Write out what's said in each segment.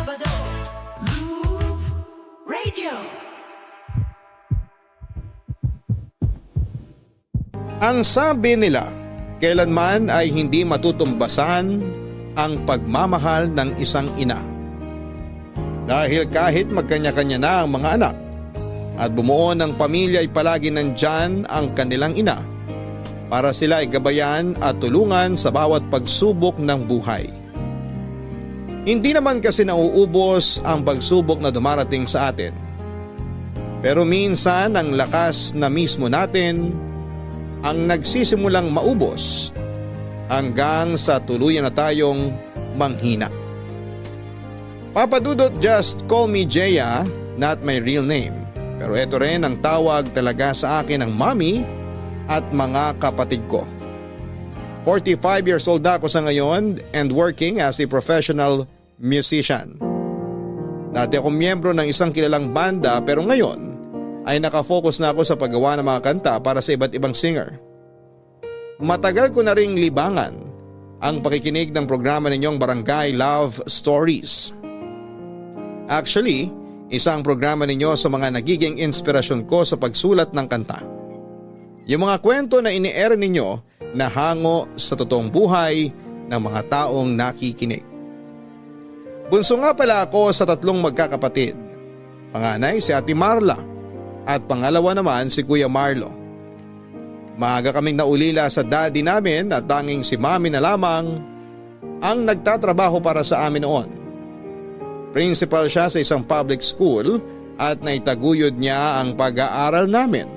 Sabado, Groove Radio. Ang sabi nila, kailanman ay hindi matutumbasan ang pagmamahal ng isang ina. Dahil kahit magkanya-kanya na ang mga anak at bumuo ng pamilya ay palagi nandyan ang kanilang ina para sila ay gabayan at tulungan sa bawat pagsubok ng buhay. Hindi naman kasi nauubos ang pagsubok na dumarating sa atin. Pero minsan ang lakas na mismo natin ang nagsisimulang maubos hanggang sa tuluyan na tayong manghina. Papa Dudut, just call me Jaya, not my real name. Pero ito rin ang tawag talaga sa akin ng mommy at mga kapatid ko. 45 years old na ako sa ngayon and working as a professional musician. Dati akong miyembro ng isang kilalang banda pero ngayon ay nakafocus na ako sa paggawa ng mga kanta para sa iba't ibang singer. Matagal ko na ring libangan ang pakikinig ng programa ninyong Barangay Love Stories. Actually, isang programa ninyo sa mga nagiging inspirasyon ko sa pagsulat ng kanta. Yung mga kwento na ini-air ninyo na hango sa totoong buhay ng mga taong nakikinig. Bunso nga pala ako sa 3 magkakapatid. Panganay si Ate Marla at pangalawa naman si Kuya Marlo. Maaga kaming naulila sa daddy namin at tanging si mami na lamang ang nagtatrabaho para sa amin noon. Principal siya sa isang public school at naitaguyod niya ang pag-aaral namin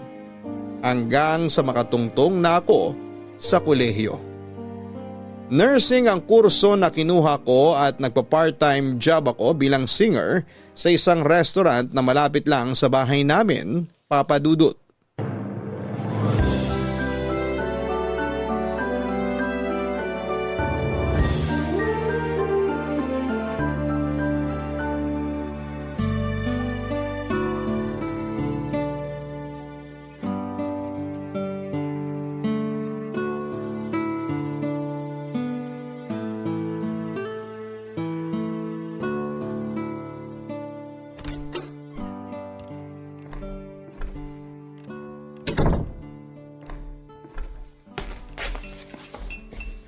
hanggang sa makatungtong na ako sa kolehiyo. Nursing ang kurso na kinuha ko at nagpa-part-time job ako bilang singer sa isang restaurant na malapit lang sa bahay namin, Papa Dudut.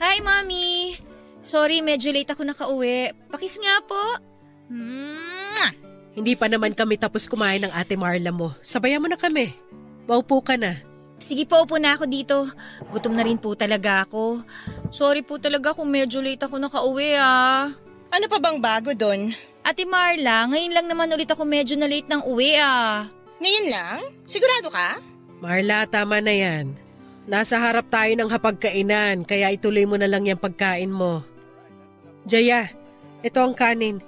Hi, Mommy! Sorry, medyo late ako nakauwi. Pakis nga po. Hindi pa naman kami tapos kumain ng Ate Marla mo. Sabayan mo na kami. Maupo ka na. Sige po, upo na ako dito. Gutom na rin po talaga ako. Sorry po talaga kung medyo late ako nakauwi ah. Ano pa bang bago doon? Ate Marla, ngayon lang naman ulit ako medyo na late ng uwi ah. Ngayon lang? Sigurado ka? Marla, tama na yan. Nasa harap tayo ng hapagkainan kaya ituloy mo na lang yung pagkain mo. Jaya, ito ang kanin.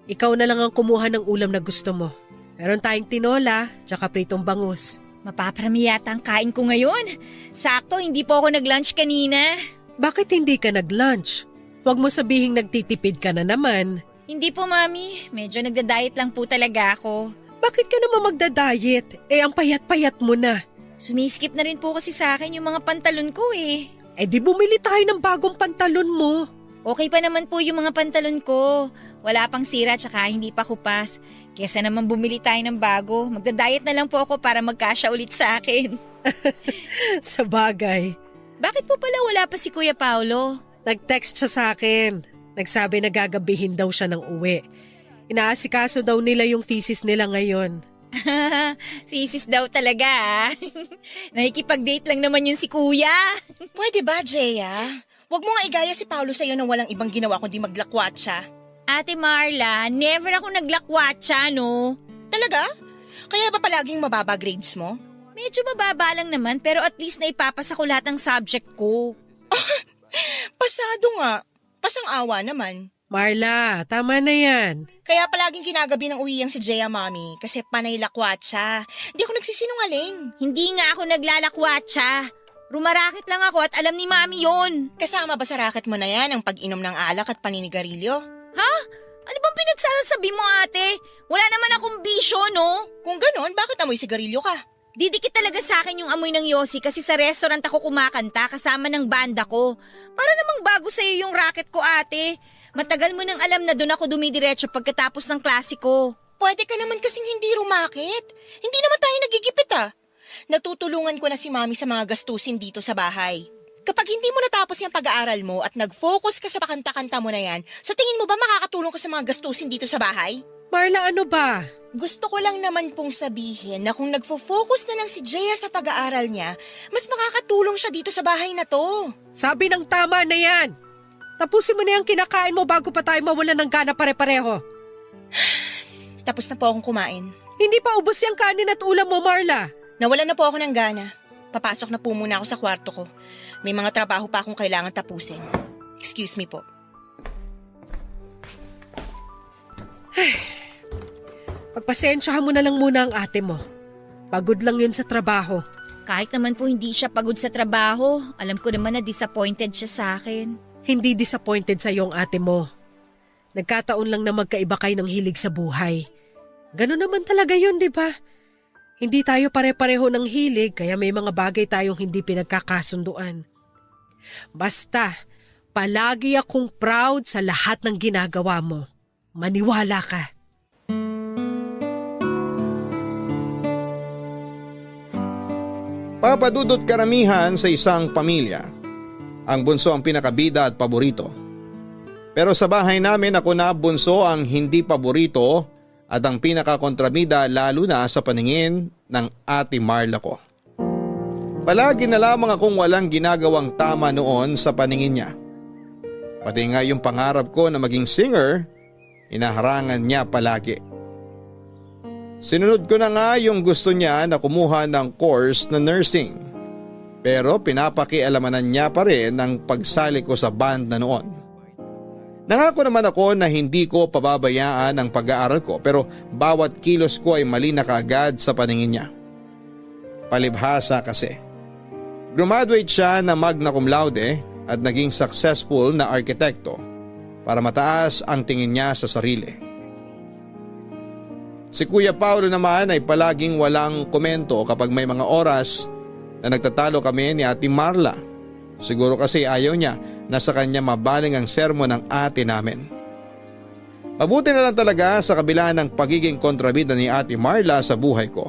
Ikaw na lang ang kumuha ng ulam na gusto mo. Meron tayong tinola, tsaka pritong bangus. Mapaparami yata ang kain ko ngayon. Sakto, hindi po ako nag-lunch kanina. Bakit hindi ka nag-lunch? Huwag mo sabihing nagtitipid ka na naman. Hindi po, Mami. Medyo nagda-diet lang po talaga ako. Bakit ka naman magda-diet? Ang payat-payat mo na. Sumiskip na rin po kasi sa akin yung mga pantalon ko eh. Di bumili tayo ng bagong pantalon mo. Okay pa naman po yung mga pantalon ko. Wala pang sira tsaka hindi pa kupas. Kesa naman bumili tayo ng bago. Magda-diet na lang po ako para magkasya ulit sa akin. Sa bagay. Bakit po pala wala pa si Kuya Paulo? Nag-text siya sa akin. Nagsabi na gagabihin daw siya ng uwi. Inaasikaso daw nila yung thesis nila ngayon. Thesis daw talaga ah. Nakikipag-date lang naman yun si Kuya. Pwede ba, Jaya? Huwag mo nga igaya si Paulo sa'yo nang walang ibang ginawa kundi maglakwatsa. Ate Marla, never ako naglakwatsa no. Talaga? Kaya ba palaging mababa grades mo? Medyo mababa lang naman pero at least naipapasa ko lahat ng subject ko. Pasado nga. Pasang-awa naman. Marla, tama na yan. Kaya palaging kinagabi ng uwi yang si Jaya, Mami, kasi panay lakwatsa. Hindi ako nagsisinungaling. Hindi nga ako naglalakwatsa. Rumarakit lang ako at alam ni Mami yon. Kasama ba sa racket mo na yan ang pag-inom ng alak at paninigarilyo? Ha? Ano bang pinagsasabi mo, ate? Wala naman akong bisyo, no? Kung ganon, bakit amoy sigarilyo ka? Didikit talaga sa akin yung amoy ng Yossi kasi sa restaurant ako kumakanta kasama ng banda ko. Para namang bago sa'yo yung racket ko, ate. Matagal mo nang alam na doon ako dumidiretso pagkatapos ng klase ko. Pwede ka naman kasing hindi rumakit. Hindi naman tayo nagigipit Natutulungan ko na si Mami sa mga gastusin dito sa bahay. Kapag hindi mo natapos yung pag-aaral mo at nag-focus ka sa pakanta-kanta mo na yan, sa tingin mo ba makakatulong ka sa mga gastusin dito sa bahay? Marla, ano ba? Gusto ko lang naman pong sabihin na kung nagfo-focus na lang si Jaya sa pag-aaral niya, mas makakatulong siya dito sa bahay na to. Sabi ng tama na yan. Tapusin mo na yung kinakain mo bago pa tayo mawalan ng gana pare-pareho. Tapos na po akong kumain. Hindi pa ubos yung kanin at ulam mo, Marla. Nawalan na po ako ng gana. Papasok na po muna ako sa kwarto ko. May mga trabaho pa akong kailangan tapusin. Excuse me po. Pagpasensyahan mo na lang muna ang ate mo. Pagod lang yun sa trabaho. Kahit naman po hindi siya pagod sa trabaho, alam ko naman na disappointed siya sa akin. Hindi disappointed sa iyong ate mo. Nagkataon lang na magkaiba kayo ng hilig sa buhay. Ganun naman talaga yun, di ba? Hindi tayo pare-pareho ng hilig kaya may mga bagay tayong hindi pinagkakasunduan. Basta, palagi akong proud sa lahat ng ginagawa mo. Maniwala ka. Papadudot karamihan sa isang pamilya. Ang bunso ang pinakabida at paborito. Pero sa bahay namin ako na bunso ang hindi paborito at ang pinakakontrabida lalo na sa paningin ng ate Marla ko. Palagi na lamang akong walang ginagawang tama noon sa paningin niya. Pati nga yung pangarap ko na maging singer, inaharangan niya palagi. Sinunod ko na nga yung gusto niya na kumuha ng course na nursing. Pero pinapakialamanan niya pa rin ang pagsali ko sa band na noon. Nangako naman ako na hindi ko pababayaan ang pag-aaral ko pero bawat kilos ko ay mali na kaagad sa paningin niya. Palibhasa kasi. Graduate siya na magna cum laude at naging successful na arkitekto para mataas ang tingin niya sa sarili. Si Kuya Paulo naman ay palaging walang komento kapag may mga oras na nagtatalo kami ni Ate Marla. Siguro kasi ayaw niya na sa kanya mabaling ang sermon ng ate namin. Mabuti na lang talaga sa kabila ng pagiging kontrabida ni Ate Marla sa buhay ko.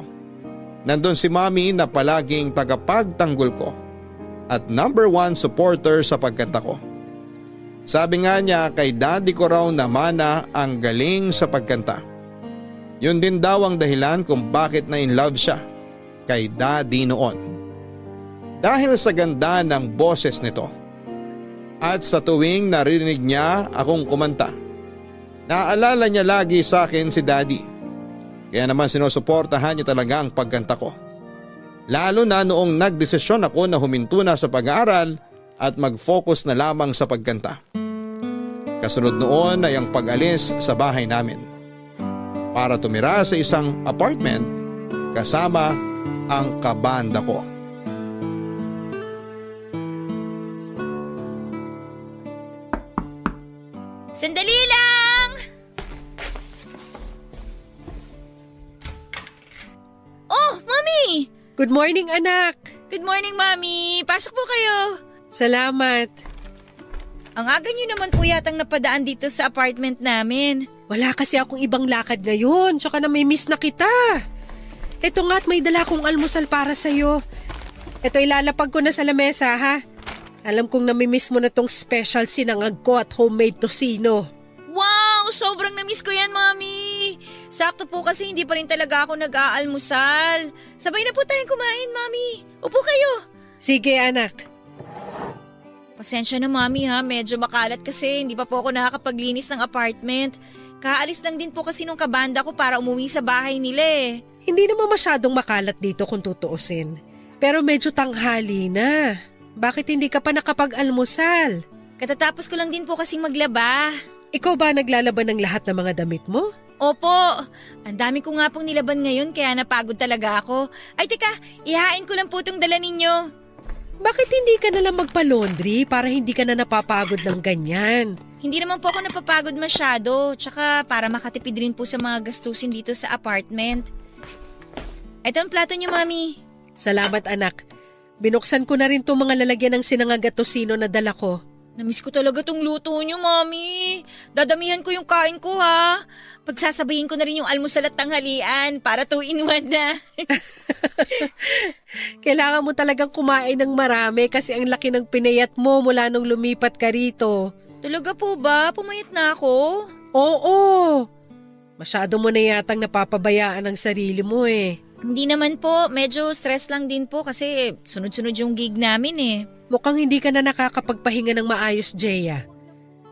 Nandun si Mami na palaging tagapagtanggol ko at number 1 supporter sa pagkanta ko. Sabi nga niya kay daddy ko raw na mana ang galing sa pagkanta. Yun din daw ang dahilan kung bakit na in love siya kay daddy noon. Dahil sa ganda ng boses nito. At sa tuwing narinig niya akong kumanta, naaalala niya lagi sa akin si Daddy. Kaya naman sinusuportahan niya talaga ang pagkanta ko. Lalo na noong nagdesisyon ako na huminto na sa pag-aaral at mag-focus na lamang sa pagkanta. Kasunod noon ay ang pag-alis sa bahay namin para tumira sa isang apartment kasama ang kabanda ko. Sandali lang! Oh, Mami! Good morning, anak. Good morning, Mami. Pasok po kayo. Salamat. Ang aga niyo naman po yatang napadaan dito sa apartment namin. Wala kasi akong ibang lakad ngayon, tsaka namimiss na kita. Ito nga at may dala kong almusal para sa'yo. Ito ilalapag ko na sa lamesa, ha? Alam kong namimiss mo na tong special sinangag ko at homemade tocino. Wow! Sobrang namiss ko yan, Mami. Sakto po kasi hindi pa rin talaga ako nag-aalmusal. Sabay na po tayong kumain, Mami. Upo kayo. Sige, anak. Pasensya na, Mami, ha. Medyo makalat kasi hindi pa po ako nakakapaglinis ng apartment. Kaalis lang din po kasi nung kabanda ko para umuwi sa bahay nila eh. Hindi naman masyadong makalat dito kung tutuusin. Pero medyo tanghali na. Bakit hindi ka pa nakapag-almusal? Katatapos ko lang din po kasing maglaba. Ikaw ba naglalaban ng lahat ng mga damit mo? Opo, ang dami ko nga pong nilaban ngayon kaya napagod talaga ako. Ay teka, ihain ko lang po itong dala ninyo. Bakit hindi ka nalang magpa-laundry para hindi ka na napapagod ng ganyan? Hindi naman po ako napapagod masyado, tsaka para makatipid rin po sa mga gastusin dito sa apartment. Ito ang plato niyo, Mami. Salamat, anak. Binuksan ko na rin itong mga lalagyan ng sinangag at tocino na dala ko. Namiss ko talaga tong luto niyo, Mami. Dadamihan ko yung kain ko, ha. Pagsasabayin ko na rin yung almusal at tanghalian para 2-in-1 na. Kailangan mo talagang kumain ng marami kasi ang laki ng pinayat mo mula nung lumipat ka rito. Talaga po ba? Pumayat na ako? Oo! Masyado mo na yatang napapabayaan ang sarili mo eh. Hindi naman po. Medyo stress lang din po kasi sunod-sunod yung gig namin eh. Mukhang hindi ka na nakakapagpahinga ng maayos, Jeya.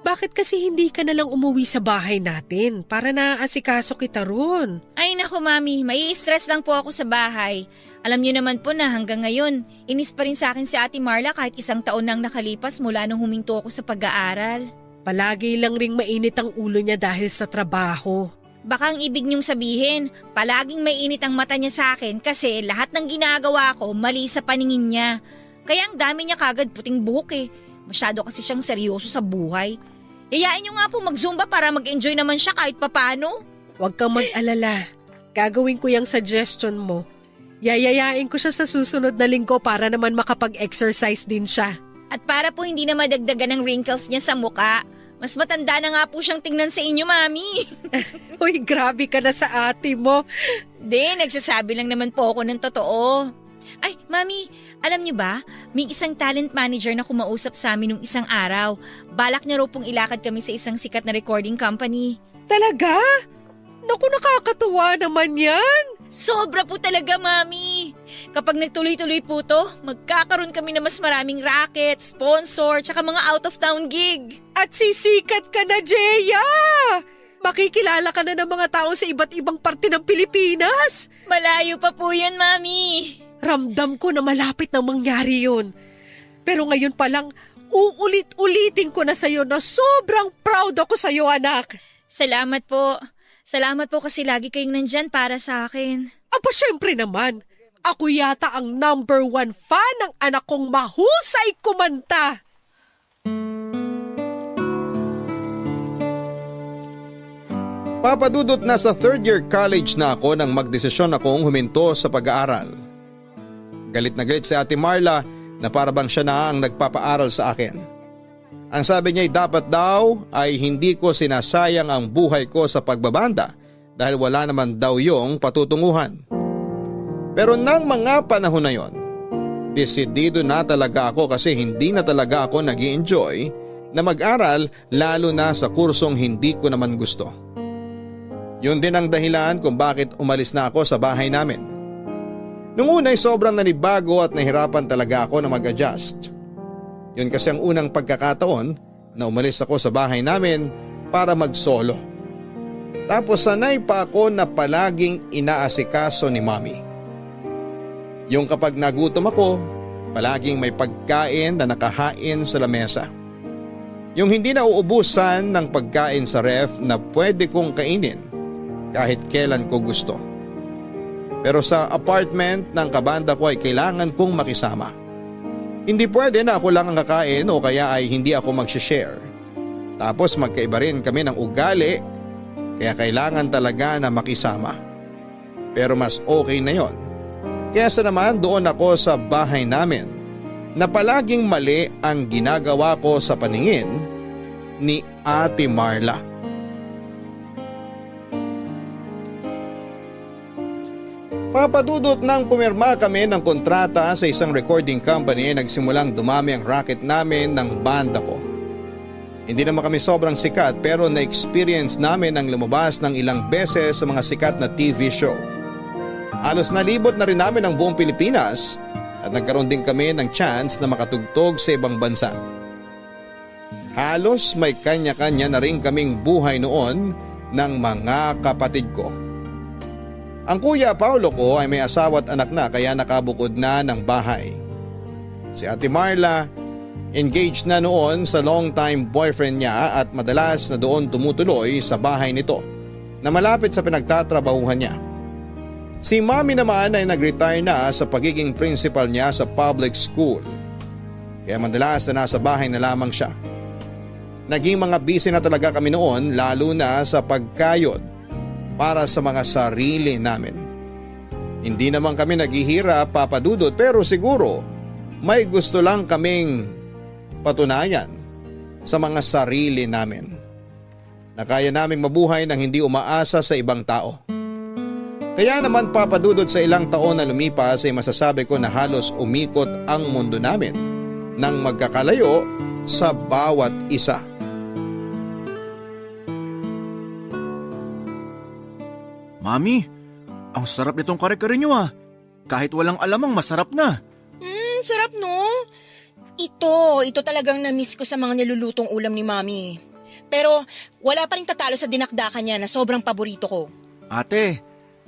Bakit kasi hindi ka na lang umuwi sa bahay natin para naaasikaso kita ron? Ay nako, Mami. May stress lang po ako sa bahay. Alam niyo naman po na hanggang ngayon, inis pa rin sa akin si Ate Marla kahit 1 taon nang nakalipas mula nung huminto ako sa pag-aaral. Palagi lang ring mainit ang ulo niya dahil sa trabaho. Baka ang ibig niyong sabihin, palaging may init ang mata niya sa akin kasi lahat ng ginagawa ko mali sa paningin niya. Kaya ang dami niya kagad puting buhok eh. Masyado kasi siyang seryoso sa buhay. Yayain niyo nga po mag-zumba para mag-enjoy naman siya kahit papano. Huwag kang mag-alala. Gagawin ko yung suggestion mo. Yayayain ko siya sa susunod na linggo para naman makapag-exercise din siya. At para po hindi na madagdagan ng wrinkles niya sa muka, mas matanda na nga po siyang tingnan sa inyo, Mami. Uy, grabe ka na sa ate mo. Di, nagsasabi lang naman po ako ng totoo. Ay, Mami, alam niyo ba, may isang talent manager na kumausap sa amin nung isang araw. Balak niya raw pong ilakad kami sa isang sikat na recording company. Talaga? Naku, nakakatuwa naman yan. Sobra po talaga, Mami. Kapag nagtuloy-tuloy po to, magkakaroon kami na mas maraming racket, sponsor, tsaka mga out-of-town gig. At sisikat ka na, Jeya! Makikilala ka na ng mga tao sa iba't ibang parte ng Pilipinas. Malayo pa po yun, Mami. Ramdam ko na malapit na mangyari yun. Pero ngayon pa lang, uulit-ulitin ko na sa'yo na sobrang proud ako sa'yo, anak. Salamat po. Salamat po kasi lagi kayong nandyan para sa akin. Aba, syempre naman. Ako yata ang #1 fan ng anak kong mahusay kumanta. Papadudot na sa 3rd year college na ako nang magdesisyon akong huminto sa pag-aaral. Galit na galit si Ate Marla na parabang siya na ang nagpapaaral sa akin. Ang sabi niya ay dapat daw ay hindi ko sinasayang ang buhay ko sa pagbabanda dahil wala naman daw yung patutunguhan. Pero nang mga panahon na yon, desidido na talaga ako kasi hindi na talaga ako nag-i-enjoy na mag-aral lalo na sa kursong hindi ko naman gusto. Yun din ang dahilan kung bakit umalis na ako sa bahay namin. Nung una ay sobrang nanibago at nahirapan talaga ako na mag-adjust. Yun kasi ang unang pagkakataon na umalis ako sa bahay namin para mag-solo. Tapos sanay pa ako na palaging inaasikaso ni Mommy. Yung kapag nagutom ako, palaging may pagkain na nakahain sa lamesa. Yung hindi na uubusan ng pagkain sa ref na pwede kong kainin kahit kailan ko gusto. Pero sa apartment ng kabanda ko ay kailangan kong makisama. Hindi pwede na ako lang ang kakain o kaya ay hindi ako mag-share. Tapos magkaiba rin kami ng ugali kaya kailangan talaga na makisama. Pero mas okay na yon. Kaysa naman doon ako sa bahay namin na palaging mali ang ginagawa ko sa paningin ni Ate Marla. Papadudot nang pumirma kami ng kontrata sa isang recording company ay nagsimulang dumami ang racket namin ng banda ko. Hindi naman kami sobrang sikat pero na-experience namin ang lumabas ng ilang beses sa mga sikat na TV show. Halos nalibot na rin namin ang buong Pilipinas at nagkaroon din kami ng chance na makatugtog sa ibang bansa. Halos may kanya-kanya na rin kaming buhay noon ng mga kapatid ko. Ang kuya Paulo ko ay may asawa at anak na kaya nakabukod na ng bahay. Si Ate Marla, engaged na noon sa long-time boyfriend niya at madalas na doon tumutuloy sa bahay nito na malapit sa pinagtatrabahuhan niya. Si Mommy naman ay nag-retire na sa pagiging principal niya sa public school. Kaya madalas na nasa bahay na lamang siya. Naging mga busy na talaga kami noon lalo na sa pagkayod para sa mga sarili namin. Hindi naman kami naghihirap, Papadudot, pero siguro may gusto lang kaming patunayan sa mga sarili namin. Na kaya naming mabuhay nang hindi umaasa sa ibang tao. Kaya naman Papa Dudut, sa ilang taon na lumipas ay masasabi ko na halos umikot ang mundo namin nang magkakalayo sa bawat isa. Mami, ang sarap nitong kare-kare nyo ah. Kahit walang alamang masarap na. Sarap no? Ito talagang na-miss ko sa mga nilulutong ulam ni Mami. Pero wala pa rin tatalo sa dinakdakan niya na sobrang paborito ko. Ate,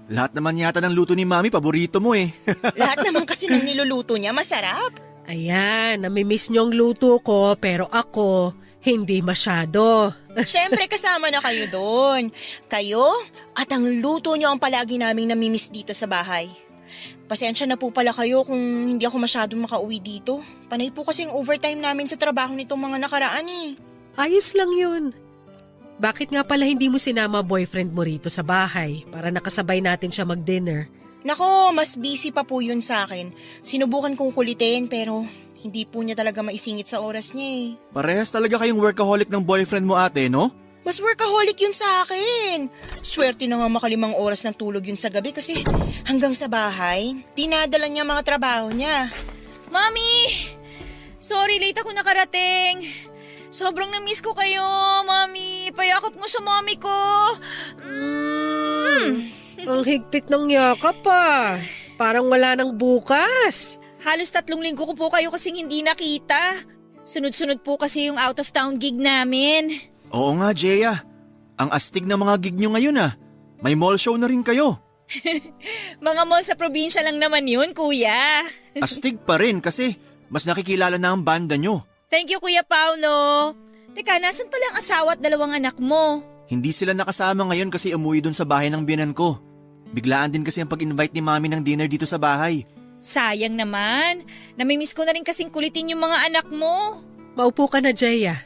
lahat naman yata ng luto ni Mami paborito mo eh. Lahat naman kasi ng niluluto niya masarap. Ayan, namimiss niyo ang luto ko pero ako hindi masyado. Siyempre kasama na kayo doon. Kayo at ang luto niyo ang palagi naming namimiss dito sa bahay. Pasensya na po pala kayo kung hindi ako masyadong makauwi dito. Panay po kasing overtime namin sa trabaho nitong mga nakaraan eh. Ayos lang yun. Bakit nga pala hindi mo sinama boyfriend mo rito sa bahay para nakasabay natin siya mag-dinner? Nako, mas busy pa po yun sa akin. Sinubukan kong kulitin pero hindi po niya talaga maisingit sa oras niya eh. Parehas talaga kayong workaholic ng boyfriend mo ate, no? Mas workaholic yun sa akin. Swerte na nga makalimang oras ng tulog yun sa gabi kasi hanggang sa bahay, dinadala niya mga trabaho niya. Mami! Sorry, late ako nakarating. Sobrang na-miss ko kayo, Mami. Payakap mo sa Mami ko. Ang higpit ng yakap pa. Parang wala nang bukas. Halos 3 linggo ko po kayo kasing hindi nakita. Sunod-sunod po kasi yung out of town gig namin. Oo nga, Jeya. Ang astig ng mga gig nyo ngayon ah. May mall show na rin kayo. Mga mall sa probinsya lang naman yun, kuya. Astig pa rin kasi mas nakikilala na ang banda nyo. Thank you, Kuya Paulo. Teka, nasan pala ang asawa at 2 anak mo? Hindi sila nakasama ngayon kasi umuwi dun sa bahay ng biyenan ko. Biglaan din kasi ang pag-invite ni Mami ng dinner dito sa bahay. Sayang naman. Namimiss ko na rin kasing kulitin yung mga anak mo. Maupo ka na, Jaya.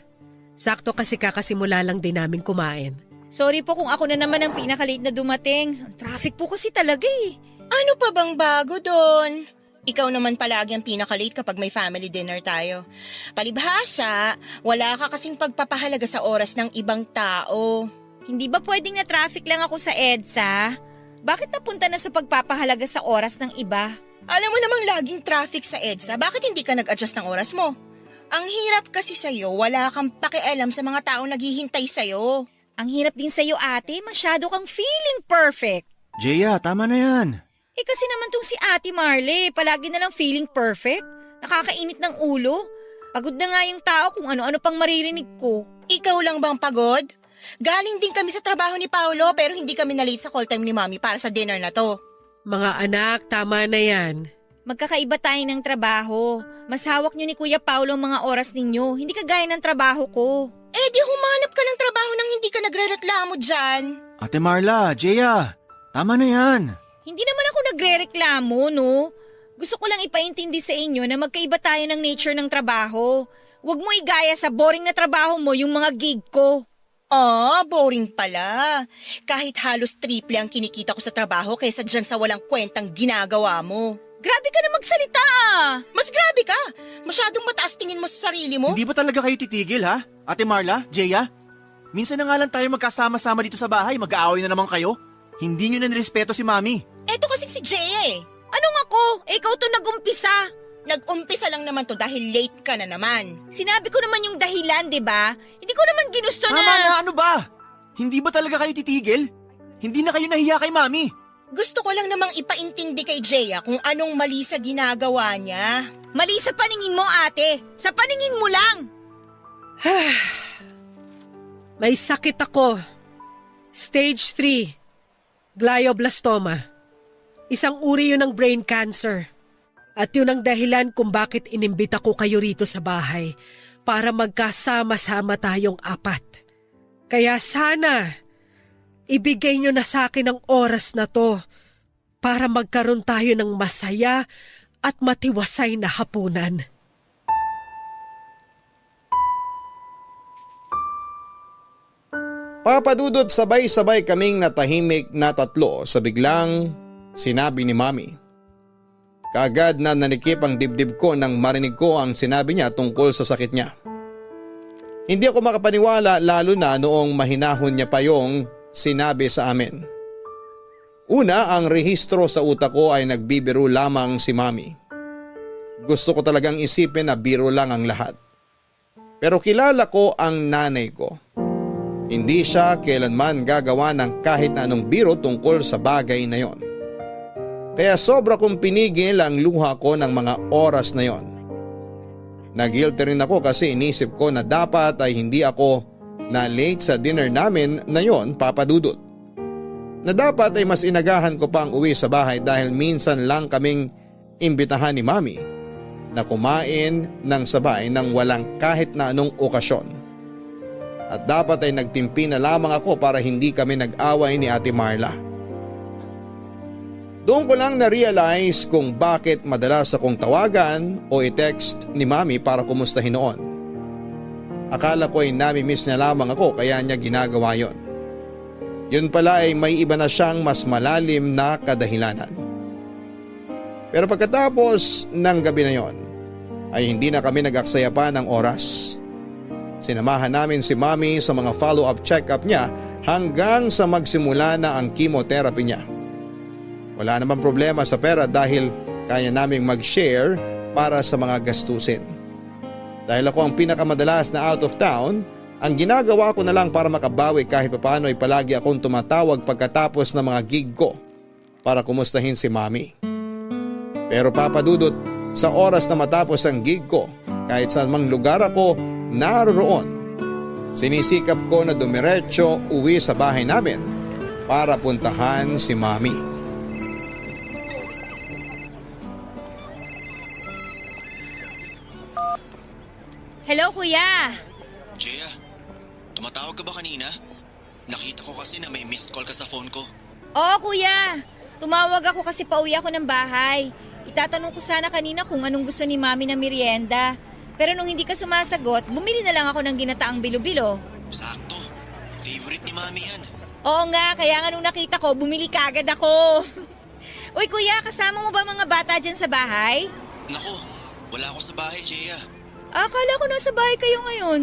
Sakto kasi kakasimula lang din namin kumain. Sorry po kung ako na naman ang pinaka-late na dumating. Ang traffic po kasi talaga eh. Ano pa bang bago doon? Ikaw naman palagi ang pinaka-late kapag may family dinner tayo. Palibhasa, wala ka kasing pagpapahalaga sa oras ng ibang tao. Hindi ba pwedeng na traffic lang ako sa EDSA? Bakit napunta na sa pagpapahalaga sa oras ng iba? Alam mo namang laging traffic sa EDSA, bakit hindi ka nag-adjust ng oras mo? Ang hirap kasi sa'yo, wala kang pakialam sa mga taong naghihintay sa'yo. Ang hirap din sa'yo ate, masyado kang feeling perfect. Jeya, tama na yan. Eh kasi naman tong si Ate Marley, palagi na lang feeling perfect. Nakakainit ng ulo. Pagod na nga yung tao kung ano-ano pang maririnig ko. Ikaw lang bang pagod? Galing din kami sa trabaho ni Paolo pero hindi kami na-late sa call time ni Mami para sa dinner na to. Mga anak, tama na yan. Magkakaiba tayo ng trabaho. Mas hawak nyo ni Kuya Paulo ang mga oras ninyo, hindi kagaya ng trabaho ko. Eh di humanap ka ng trabaho nang hindi ka nagre-reklamo dyan. Ate Marla, Jeya, tama na yan. Hindi naman ako nagre-reklamo, no? Gusto ko lang ipaintindi sa inyo na magkaiba tayo ng nature ng trabaho. Huwag mo igaya sa boring na trabaho mo yung mga gig ko. Boring pala. Kahit halos triple ang kinikita ko sa trabaho kaysa dyan sa walang kwentang ginagawa mo. Grabe ka na magsalita ah! Mas grabe ka! Masyadong mataas tingin mo sa sarili mo. Hindi ba talaga kayo titigil ha? Ate Marla, Jeya? Minsan na nga lang tayo magkasama-sama dito sa bahay, mag-aaway na naman kayo. Hindi nyo na nirespeto si Mami. Eto kasing si Jay eh. Anong ako? Ikaw to nag-umpisa. Nag-umpisa lang naman to dahil late ka na naman. Sinabi ko naman yung dahilan, di ba? Hindi ko naman ginusto Tama na, ano ba? Hindi ba talaga kayo titigil? Hindi na kayo nahiya kay Mami. Gusto ko lang namang ipaintindi kay Jeya kung anong mali sa ginagawa niya. Mali sa paningin mo, ate. Sa paningin mo lang. May sakit ako. Stage 3. Glioblastoma. Isang uri yun ng brain cancer. At yun ang dahilan kung bakit inimbita ko kayo rito sa bahay para magkasama-sama tayong 4. Kaya sana, ibigay nyo na sa akin ang oras na to para magkaroon tayo ng masaya at matiwasay na hapunan. Papa Dudut, sabay-sabay kaming natahimik na 3 sa biglang sinabi ni Mami. Kaagad na nanikip ang dibdib ko nang marinig ko ang sinabi niya tungkol sa sakit niya. Hindi ako makapaniwala lalo na noong mahinahon niya pa yung sinabi sa amin. Una, ang rehistro sa utak ko ay nagbibiro lamang si Mami. Gusto ko talagang isipin na biro lang ang lahat. Pero kilala ko ang nanay ko. Hindi siya kailanman gagawa ng kahit na anong biro tungkol sa bagay na yon. Kaya sobra kong pinigil ang luha ko ng mga oras na yon. Nag-guilty rin ako kasi inisip ko na dapat ay hindi ako na late sa dinner namin na yon, Papa Dudut. Na dapat ay mas inagahan ko pang uwi sa bahay dahil minsan lang kaming imbitahan ni Mami na kumain ng sabay nang walang kahit na anong okasyon. At dapat ay nagtimpi na lamang ako para hindi kami nag-away ni Ate Marla. Doon ko lang na-realize kung bakit madalas akong tawagan o i-text ni Mami para kumustahin noon. Akala ko ay nami-miss niya lamang ako kaya niya ginagawa yon. Yun pala ay may iba na siyang mas malalim na kadahilanan. Pero pagkatapos ng gabi na yon, ay hindi na kami nag-aksaya pa ng oras. Sinamahan namin si Mami sa mga follow-up check-up niya hanggang sa magsimula na ang chemotherapy niya. Wala namang problema sa pera dahil kaya naming mag-share para sa mga gastusin. Dahil ako ang pinakamadalas na out of town, ang ginagawa ko na lang para makabawi kahit papaano ay palagi akong tumatawag pagkatapos ng mga gig ko para kumustahin si Mami. Pero Papa Dudut, sa oras na matapos ang gig ko, kahit saan mang lugar ako naroroon, sinisikap ko na dumiretso uwi sa bahay namin para puntahan si Mami. Hello, Kuya. Jaya, tumatawag ka ba kanina? Nakita ko kasi na may missed call ka sa phone ko. Oo, Kuya. Tumawag ako kasi pauwi ako ng bahay. Itatanong ko sana kanina kung anong gusto ni Mami na merienda. Pero nung hindi ka sumasagot, bumili na lang ako ng ginataang bilo-bilo. Sakto. Favorite ni Mami yan. Oo nga, kaya nga nung nakita ko, bumili kaagad ako. Uy, Kuya, kasama mo ba mga bata dyan sa bahay? Naku, wala ako sa bahay, Jaya. Akala ko nasa bahay kayo ngayon.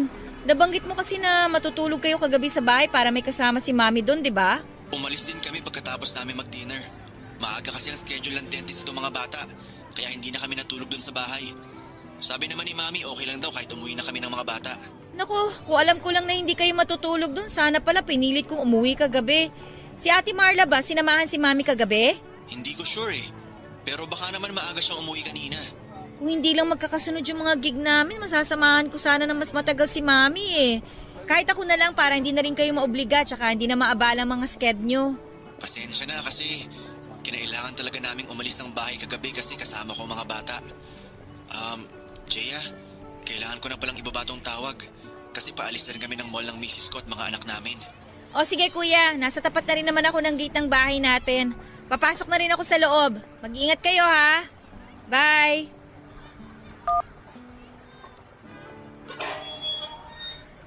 Nabanggit mo kasi na matutulog kayo kagabi sa bahay para may kasama si Mami doon, di ba? Umalis din kami pagkatapos namin mag-dinner. Maaga kasi ang schedule ng dentist ng mga bata, kaya hindi na kami natulog doon sa bahay. Sabi naman ni Mami okay lang daw kahit umuwi na kami ng mga bata. Naku, kung alam ko lang na hindi kayo matutulog doon, sana pala pinilit kong umuwi kagabi. Si Ate Marla ba, sinamahan si Mami kagabi? Hindi ko sure eh, pero baka naman maaga siyang umuwi kanina. Kung hindi lang magkakasunod yung mga gig namin, masasamahan ko sana ng mas matagal si Mami eh. Kahit ako na lang para hindi na rin kayo maobliga tsaka hindi na maabala ang mga sked nyo. Pasensya na kasi kinailangan talaga naming umalis ng bahay kagabi kasi kasama ko ang mga bata. Jaya, kailangan ko na palang ibaba tong tawag kasi paalis na rin kami ng mall ng misis ko at mga anak namin. O sige Kuya, nasa tapat na rin naman ako ng gate ng bahay natin. Papasok na rin ako sa loob. Mag-ingat kayo ha. Bye!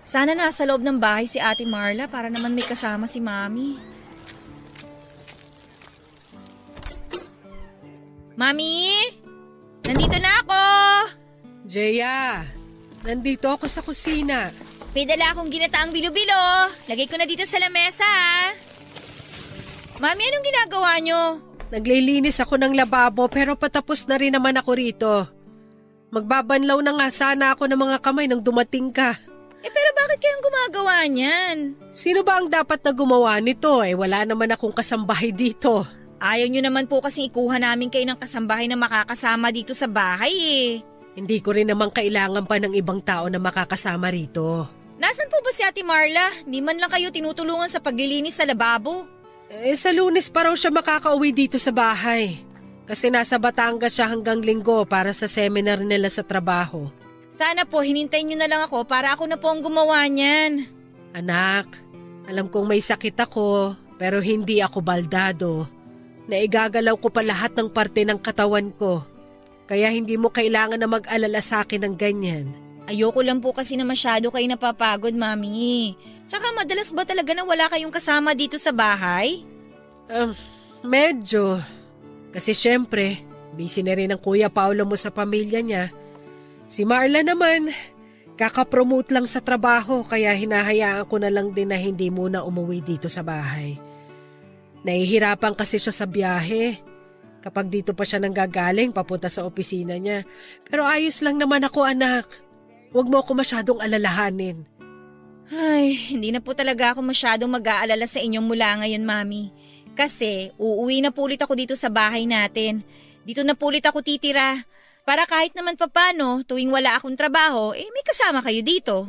Sana nasa loob ng bahay si Ate Marla para naman may kasama si Mami. Mami! Nandito na ako! Jaya, nandito ako sa kusina. May dala akong ginataang bilo-bilo. Lagay ko na dito sa lamesa. Mami, anong ginagawa nyo? Naglilinis ako ng lababo pero patapos na rin naman ako rito. Magbabanlaw na nga sana ako ng mga kamay nang dumating ka. Pero bakit kayong gumagawa niyan? Sino ba ang dapat na gumawa nito? Wala naman akong kasambahay dito. Ayaw nyo naman po kasing ikuha namin kayo ng kasambahay na makakasama dito sa bahay eh. Hindi ko rin naman kailangan pa ng ibang tao na makakasama rito. Nasaan po ba si Ate Marla? Di man lang kayo tinutulungan sa paglilinis sa lababo. Sa Lunes pa raw siya makakauwi dito sa bahay. Kasi nasa Batangas siya hanggang Linggo para sa seminar nila sa trabaho. Sana po hinintay nyo na lang ako para ako na po ang gumawa niyan. Anak, alam kong may sakit ako pero hindi ako baldado. Naigagalaw ko pa lahat ng parte ng katawan ko. Kaya hindi mo kailangan na mag-alala sa akin ng ganyan. Ayoko lang po kasi na masyado kayo napapagod, Mami. Tsaka madalas ba talaga na wala kayong kasama dito sa bahay? Medyo. Kasi syempre, busy na rin ang Kuya Paolo mo sa pamilya niya. Si Marla naman, Kakapromote lang sa trabaho kaya hinahayaan ko na lang din na hindi muna umuwi dito sa bahay. Nahihirapan kasi siya sa biyahe. Kapag dito pa siya nanggagaling papunta sa opisina niya. Pero ayos lang naman ako, anak. Huwag mo ako masyadong alalahanin. Ay, hindi na po talaga ako masyadong mag-aalala sa inyong mula ngayon, Mami. Kasi uuwi na po ulit ako dito sa bahay natin. Dito na po ulit ako titira. Para kahit naman papano, tuwing wala akong trabaho, may kasama kayo dito.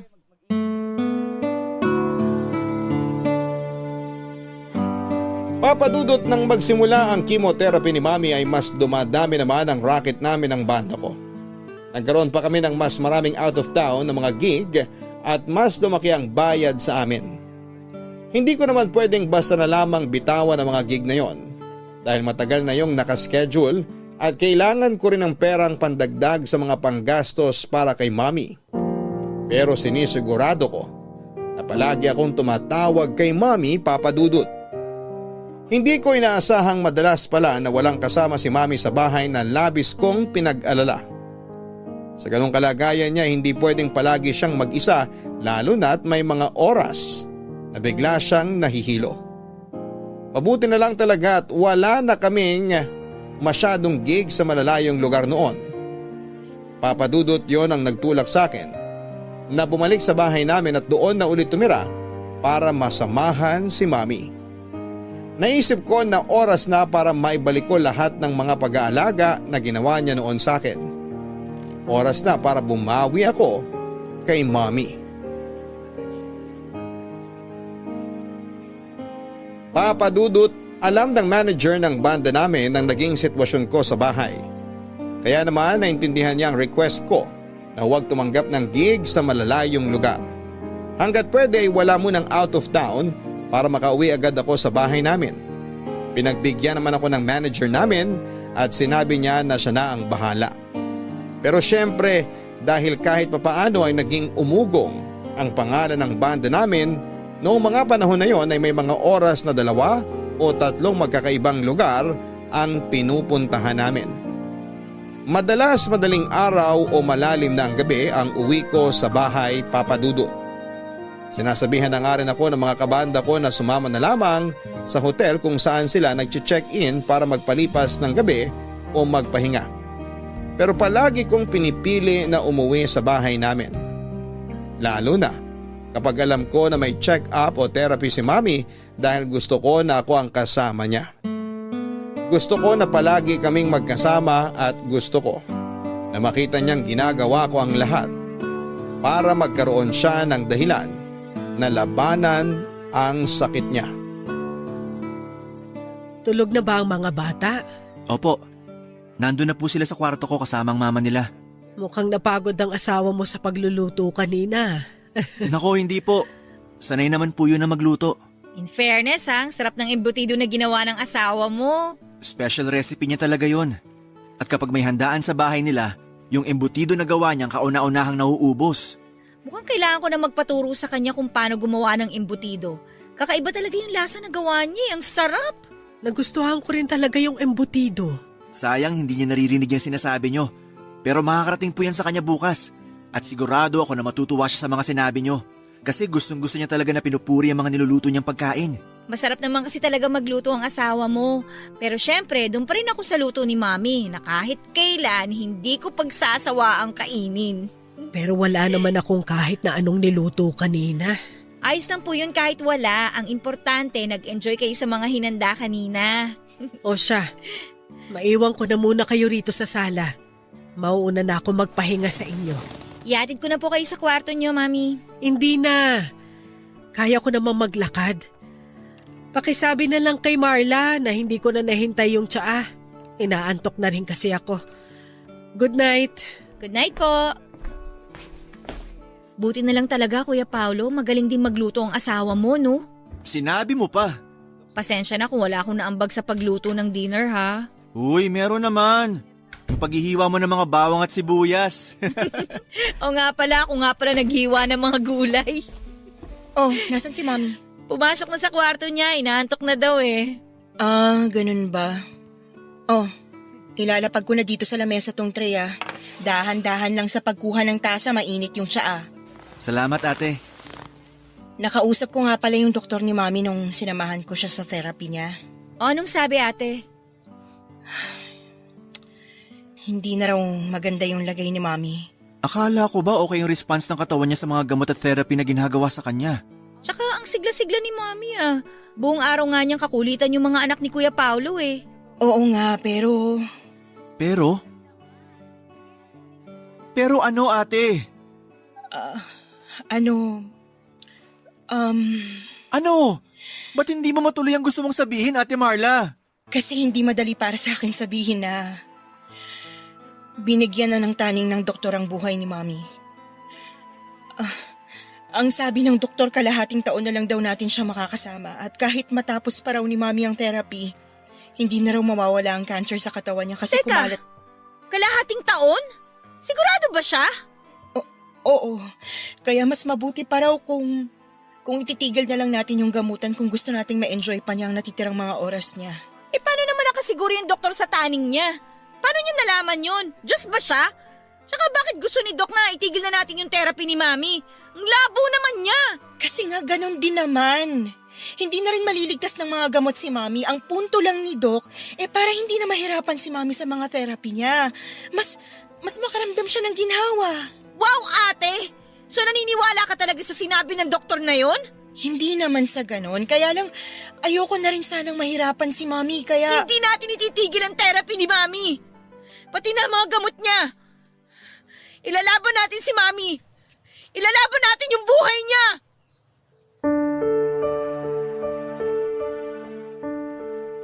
Papadudot nang magsimula ang chemotherapy ni Mami ay mas dumadami naman ang racket namin ng banda ko. Nagkaroon pa kami ng mas maraming out of town na mga gig at mas lumaki ang bayad sa amin. Hindi ko naman pwedeng basta na lamang bitawan ang mga gig na yon dahil matagal na yung nakaschedule at kailangan ko rin ng perang pandagdag sa mga panggastos para kay Mami. Pero sinisigurado ko na palagi akong tumatawag kay Mami, Papadudot. Hindi ko inaasahang madalas pala na walang kasama si Mami sa bahay na labis kong pinag-alala. Sa ganong kalagayan niya hindi pwedeng palagi siyang mag-isa lalo na't may mga oras na bigla siyang nahihilo. Mabuti na lang talaga at wala na kaming masyadong gig sa malalayong lugar noon. Papadudot yon ang nagtulak sa akin na bumalik sa bahay namin at doon na ulit tumira para masamahan si Mami. Naisip ko na oras na para maibalik ko lahat ng mga pag-aalaga na ginawa niya noon sa akin. Oras na para bumawi ako kay Mami. Papadudot, alam ng manager ng banda namin ang naging sitwasyon ko sa bahay. Kaya naman naintindihan niya ang request ko na huwag tumanggap ng gig sa malalayong lugar. Hanggat pwede ay wala munang out of town para makauwi agad ako sa bahay namin. Pinagbigyan naman ako ng manager namin at sinabi niya na siya na ang bahala. Pero syempre dahil kahit papaano ay naging umugong ang pangalan ng banda namin, noong mga panahon na yon ay may mga oras na 2 o 3 magkakaibang lugar ang pinupuntahan namin. Madalas madaling araw o malalim na ang gabi ang uwi ko sa bahay, Papadudot. Sinasabihan na nga rin ako ng mga kabanda ko na sumama na lamang sa hotel kung saan sila nag-check-in para magpalipas ng gabi o magpahinga. Pero palagi kong pinipili na umuwi sa bahay namin. Lalo na kapag alam ko na may check-up o therapy si Mami dahil gusto ko na ako ang kasama niya. Gusto ko na palagi kaming magkasama at gusto ko na makita niyang ginagawa ko ang lahat para magkaroon siya ng dahilan na labanan ang sakit niya. Tulog na ba ang mga bata? Opo, nandun na po sila sa kwarto ko kasama ang mama nila. Mukhang napagod ang asawa mo sa pagluluto kanina. Nako, hindi po. Sanay naman po yun na magluto. In fairness ang sarap ng embutido na ginawa ng asawa mo. Special recipe niya talaga yun. At kapag may handaan sa bahay nila, yung embutido na gawa niyang kauna-unahang nauubos. Mukhang kailangan ko na magpaturo sa kanya kung paano gumawa ng embutido. Kakaiba talaga yung lasa na gawa niya, ang sarap. Nagustuhan ko rin talaga yung embutido. Sayang hindi niya naririnig yung sinasabi niyo. Pero makakarating po yan sa kanya bukas. At sigurado ako na matutuwa siya sa mga sinabi niyo. Kasi gustong-gusto niya talaga na pinupuri ang mga niluluto niyang pagkain. Masarap naman kasi talaga magluto ang asawa mo. Pero syempre, doon pa rin ako sa luto ni Mami na kahit kailan hindi ko pagsasawa ang kainin. Pero wala naman akong kahit na anong niluto kanina. Ayos lang po yun kahit wala. Ang importante, nag-enjoy kayo sa mga hinanda kanina. O siya, maiwan ko na muna kayo rito sa sala. Mauuna na ako magpahinga sa inyo. Iatid ko na po kayo sa kwarto niyo, Mami. Hindi na. Kaya ko namang maglakad. Pakisabi na lang kay Marla na hindi ko na nahintay yung tsaa. Inaantok na rin kasi ako. Good night. Good night po. Buti na lang talaga, Kuya Paolo. Magaling din magluto ang asawa mo, no? Sinabi mo pa. Pasensya na kung wala akong naambag sa pagluto ng dinner, ha? Uy, meron naman. Yung paghihiwa mo ng mga bawang at sibuyas. O nga pala, ako nga pala naghiwa ng mga gulay. Oh, nasan si Mami? Pumasok na sa kwarto niya, inaantok na daw eh. Ah, ganun ba? Oh, ilalapag ko na dito sa lamesa tong tray ah. Dahan-dahan lang sa pagkuha ng tasa, mainit yung tsaa. Salamat ate. Nakausap ko nga pala yung doktor ni Mami nung sinamahan ko siya sa therapy niya. O, anong sabi ate? Hindi na raw maganda yung lagay ni Mami. Akala ko ba okay yung response ng katawan niya sa mga gamot at therapy na ginagawa sa kanya? Tsaka ang sigla-sigla ni Mami ah. Buong araw nga niyang kakulitan yung mga anak ni Kuya Paulo eh. Oo nga, pero... Pero? Pero ano ate? Ano... Ano? Ba't hindi mo matuloy ang gusto mong sabihin, Ate Marla? Kasi hindi madali para sa akin sabihin na... Binigyan na ng taning ng doktor ang buhay ni Mami. Ang sabi ng doktor, kalahating taon na lang daw natin siya makakasama at kahit matapos pa raw ni Mami ang therapy, hindi na raw mawawala ang cancer sa katawan niya kasi Teka, kumalat... kalahating taon? Sigurado ba siya? Oo, kaya mas mabuti pa raw kung ititigil na lang natin yung gamutan kung gusto nating ma-enjoy pa niya ang natitirang mga oras niya. Eh paano naman nakasiguro yung doktor sa taning niya? Paano niya nalaman yun? Diyos ba siya? Tsaka bakit gusto ni Doc na itigil na natin yung therapy ni Mami? Ang labo naman niya! Kasi nga ganon din naman. Hindi na rin maliligtas ng mga gamot si Mami. Ang punto lang ni Doc, para hindi na mahirapan si Mami sa mga therapy niya. Mas makaramdam siya ng ginhawa. Wow, ate! So naniniwala ka talaga sa sinabi ng doktor na yon? Hindi naman sa ganon. Kaya lang, ayoko na rin sanang mahirapan si Mami. Kaya... Hindi natin ititigil ang therapy ni Mami. Pati na mga gamot niya. Ilalaban natin si Mami. Ilalaban natin yung buhay niya.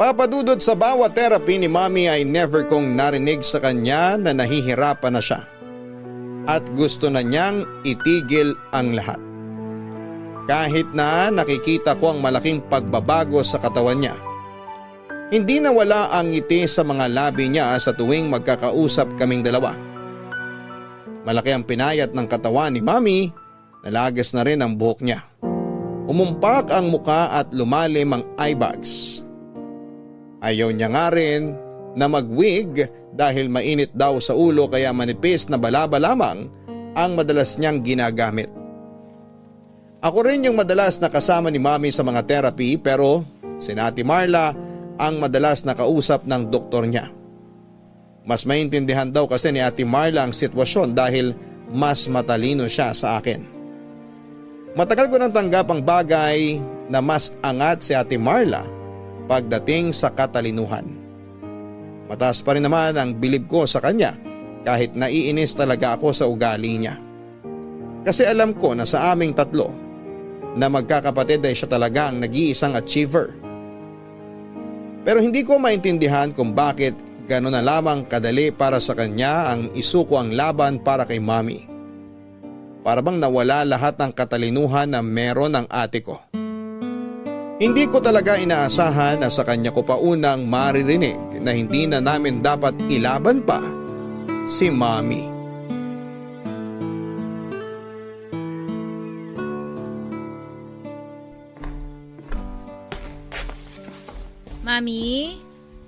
Papadudod sa bawat therapy ni Mami ay never kong narinig sa kanya na nahihirapan na siya. At gusto na niyang itigil ang lahat. Kahit na nakikita ko ang malaking pagbabago sa katawan niya. Hindi nawala ang ngiti sa mga labi niya sa tuwing magkakausap kaming dalawa. Malaki ang pinayat ng katawan ni Mami, nalagas na rin ang buhok niya. Umumpak ang muka at lumalim ang eye bags. Ayaw niya nga rin na mag-wig dahil mainit daw sa ulo kaya manipis na balaba lamang ang madalas niyang ginagamit. Ako rin yung madalas na kasama ni Mami sa mga therapy pero si Ate Marla ang madalas na kausap ng doktor niya. Mas maintindihan daw kasi ni Ate Marla ang sitwasyon dahil mas matalino siya sa akin. Matagal ko nang tanggap ang bagay na mas angat si Ate Marla pagdating sa katalinuhan. Mataas pa rin naman ang bilib ko sa kanya kahit naiinis talaga ako sa ugali niya. Kasi alam ko na sa aming tatlo na magkakapatid ay siya talaga ang nag-iisang achiever. Pero hindi ko maintindihan kung bakit gano'n na lamang kadali para sa kanya ang isuko ang laban para kay Mami. Para bang nawala lahat ng katalinuhan na meron ng ate ko. Hindi ko talaga inaasahan na sa kanya ko pa unang maririnig na hindi na namin dapat ilaban pa si Mami. Mami,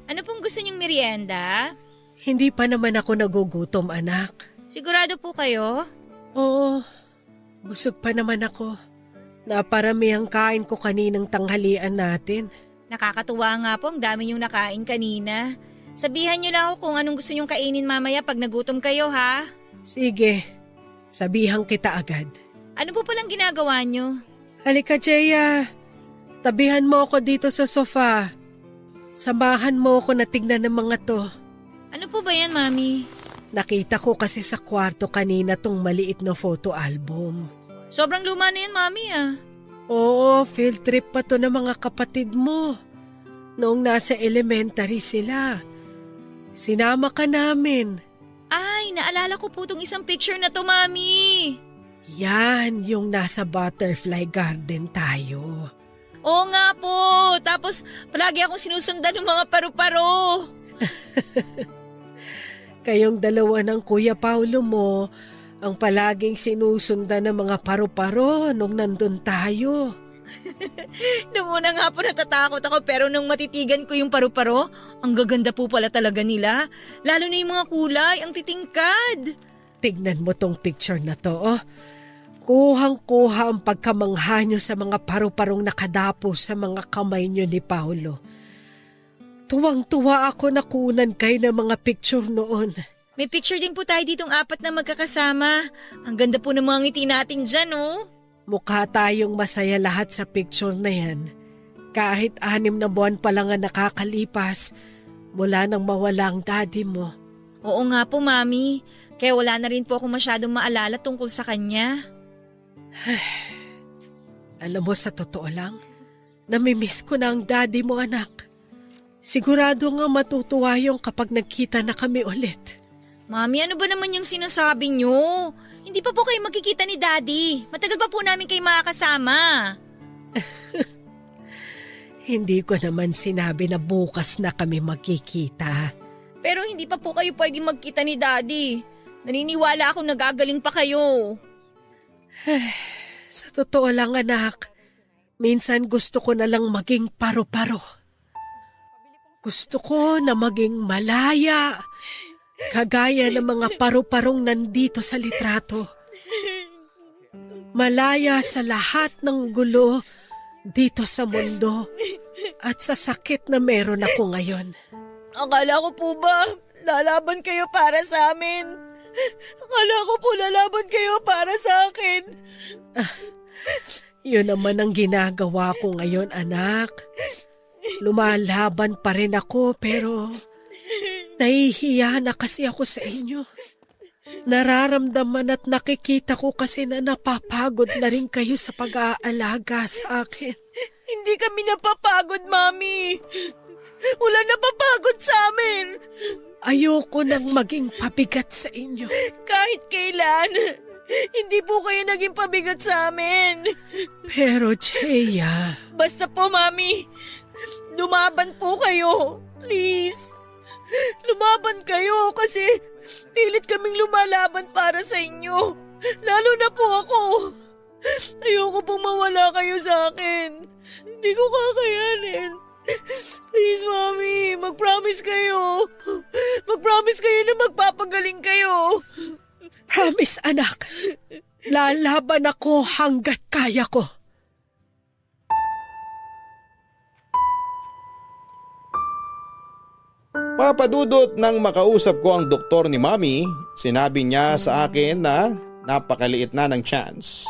ano pong gusto niyong merienda? Hindi pa naman ako nagugutom, anak. Sigurado po kayo? Oo, busog pa naman ako. Naparami ang kain ko kaninang tanghalian natin. Nakakatuwa nga po, ang dami niyong nakain kanina. Sabihan niyo lang ako kung anong gusto niyong kainin mamaya pag nagutom kayo, ha? Sige, sabihan kita agad. Ano po palang ginagawa niyo? Halika, Jeya. Tabihan mo ako dito sa sofa. Samahan mo ako na tignan ng mga to. Ano po ba yan, Mami? Nakita ko kasi sa kwarto kanina tong maliit na photo album. Sobrang luma na yan, Mami, ah. Oo, field trip pa to ng mga kapatid mo. Noong nasa elementary sila. Sinama ka namin. Ay, naalala ko po tong isang picture na to, Mami. Yan, yung nasa butterfly garden tayo. Oo nga po. Tapos, palagi akong sinusundan ng mga paru-paro. Kayong dalawa ng Kuya Paulo mo, ang palaging sinusundan ng mga paru-paro nung nandun tayo. Nung una nga po natatakot ako pero nung matitigan ko yung paru-paro, ang gaganda po pala talaga nila. Lalo na yung mga kulay, ang titingkad. Tignan mo tong picture na to, oh. Kuhang-kuha ang pagkamangha niyo sa mga paru-parong nakadapo sa mga kamay niyo ni Paolo. Tuwang-tuwa ako na kunan kayo ng mga picture noon. May picture din po tayo ditong 4 na magkakasama. Ang ganda po ng mga ngiti natin dyan, oh. Mukha tayong masaya lahat sa picture na yan. Kahit 6 na buwan pa lang ang nakakalipas mula nang mawala ang daddy mo. Oo nga po, Mami. Kaya wala na rin po ako masyadong maalala tungkol sa kanya. Alam mo, sa totoo lang, namimiss ko na ang daddy mo, anak. Sigurado nga matutuwa yung kapag nagkita na kami ulit. Mami, ano ba naman yung sinasabi niyo? Hindi pa po kayo magkikita ni Daddy. Matagal pa po namin kayo makakasama. Hindi ko naman sinabi na bukas na kami magkikita. Pero hindi pa po kayo pwedeng magkita ni Daddy. Naniniwala akong nagagaling pa kayo. Sa totoo lang, anak, minsan gusto ko na lang maging paro-paro. Gusto ko na maging malaya, kagaya ng mga paru-parong nandito sa litrato. Malaya sa lahat ng gulo dito sa mundo at sa sakit na meron ako ngayon. Akala ko po ba lalaban kayo para sa amin? Akala ko po lalaban kayo para sa akin. Yun naman ang ginagawa ko ngayon, anak. Lumalaban pa rin ako pero nahihiya na kasi ako sa inyo. Nararamdaman at nakikita ko kasi na napapagod na rin kayo sa pag-aalaga sa akin. Hindi kami napapagod, Mami. Wala napapagod sa amin. Ayoko nang maging pabigat sa inyo. Kahit kailan, hindi po kayo naging pabigat sa amin. Pero, Jeya, Basta po, Mami, lumaban po kayo. Please. Lumaban kayo kasi pilit kaming lumalaban para sa inyo. Lalo na po ako. Ayoko pong mawala kayo sa akin. Hindi ko kakayanin. Please, Mami, mag-promise kayo. Mag-promise kayo na magpapagaling kayo. promise, anak. Lalaban ako hanggat kaya ko. Papadudot nang makausap ko ang doktor ni Mami, sinabi niya sa akin na napakaliit na ng chance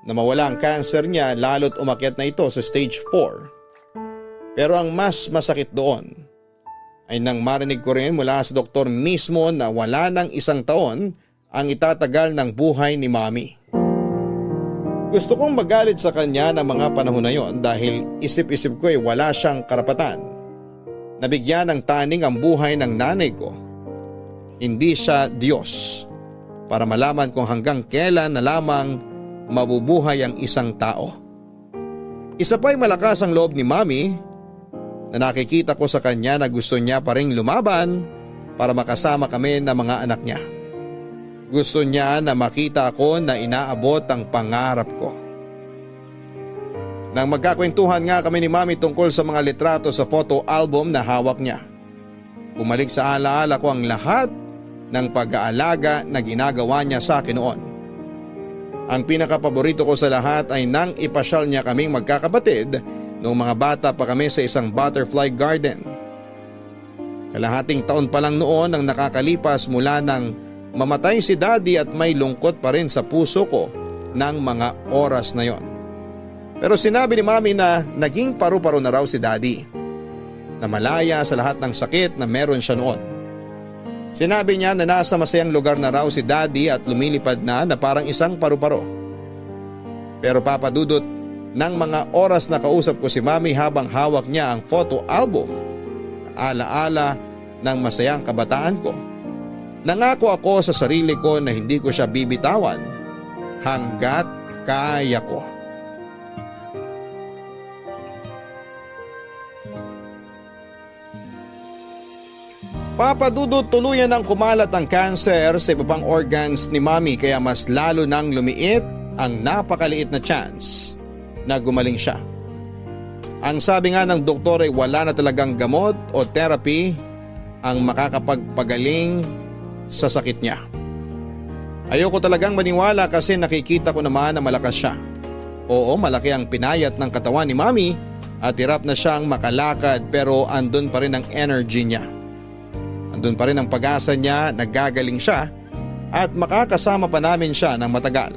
na mawala ang cancer niya lalo't umakyat na ito sa stage 4. Pero ang mas masakit doon ay nang marinig ko rin mula sa doktor mismo na wala ng 1 taon ang itatagal ng buhay ni Mami. Gusto kong magalit sa kanya ng mga panahon na yon dahil isip-isip ko ay wala siyang karapatan. Nabigyan ng taning ang buhay ng nanay ko. Hindi siya Diyos para malaman kung hanggang kailan na lamang mabubuhay ang isang tao. Isa pa'y malakas ang loob ni Mami na nakikita ko sa kanya na gusto niya pa ring lumaban para makasama kami ng mga anak niya. Gusto niya na makita ako na inaabot ang pangarap ko. Nang magkakwentuhan nga kami ni Mami tungkol sa mga litrato sa photo album na hawak niya, bumalik sa alaala ko ang lahat ng pag-aalaga na ginagawa niya sa akin noon. Ang pinakapaborito ko sa lahat ay nang ipasyal niya kaming magkakapatid noong mga bata pa kami sa isang butterfly garden. Kalahating taon pa lang noon ang nakakalipas mula nang mamatay si Daddy at may lungkot pa rin sa puso ko ng mga oras na yon. Pero sinabi ni Mami na naging paru-paro na raw si Daddy, na malaya sa lahat ng sakit na meron siya noon. Sinabi niya na nasa masayang lugar na raw si Daddy at lumilipad na parang isang paru-paro. Pero papadudot ng mga oras na kausap ko si Mami habang hawak niya ang photo album, alaala ng masayang kabataan ko. Nangako ako sa sarili ko na hindi ko siya bibitawan hanggat kaya ko. Papadudot tuluyan ng kumalat ang cancer sa iba pang organs ni Mami kaya mas lalo nang lumiit ang napakaliit na chance na gumaling siya. Ang sabi nga ng doktor ay wala na talagang gamot o therapy ang makakapagpagaling sa sakit niya. Ayoko talagang maniwala kasi nakikita ko naman na malakas siya. Oo, malaki ang pinayat ng katawan ni Mami at hirap na siyang makalakad pero andun pa rin ang energy niya. Andun pa rin ang pag-asa niya, nagagaling siya at makakasama pa namin siya ng matagal.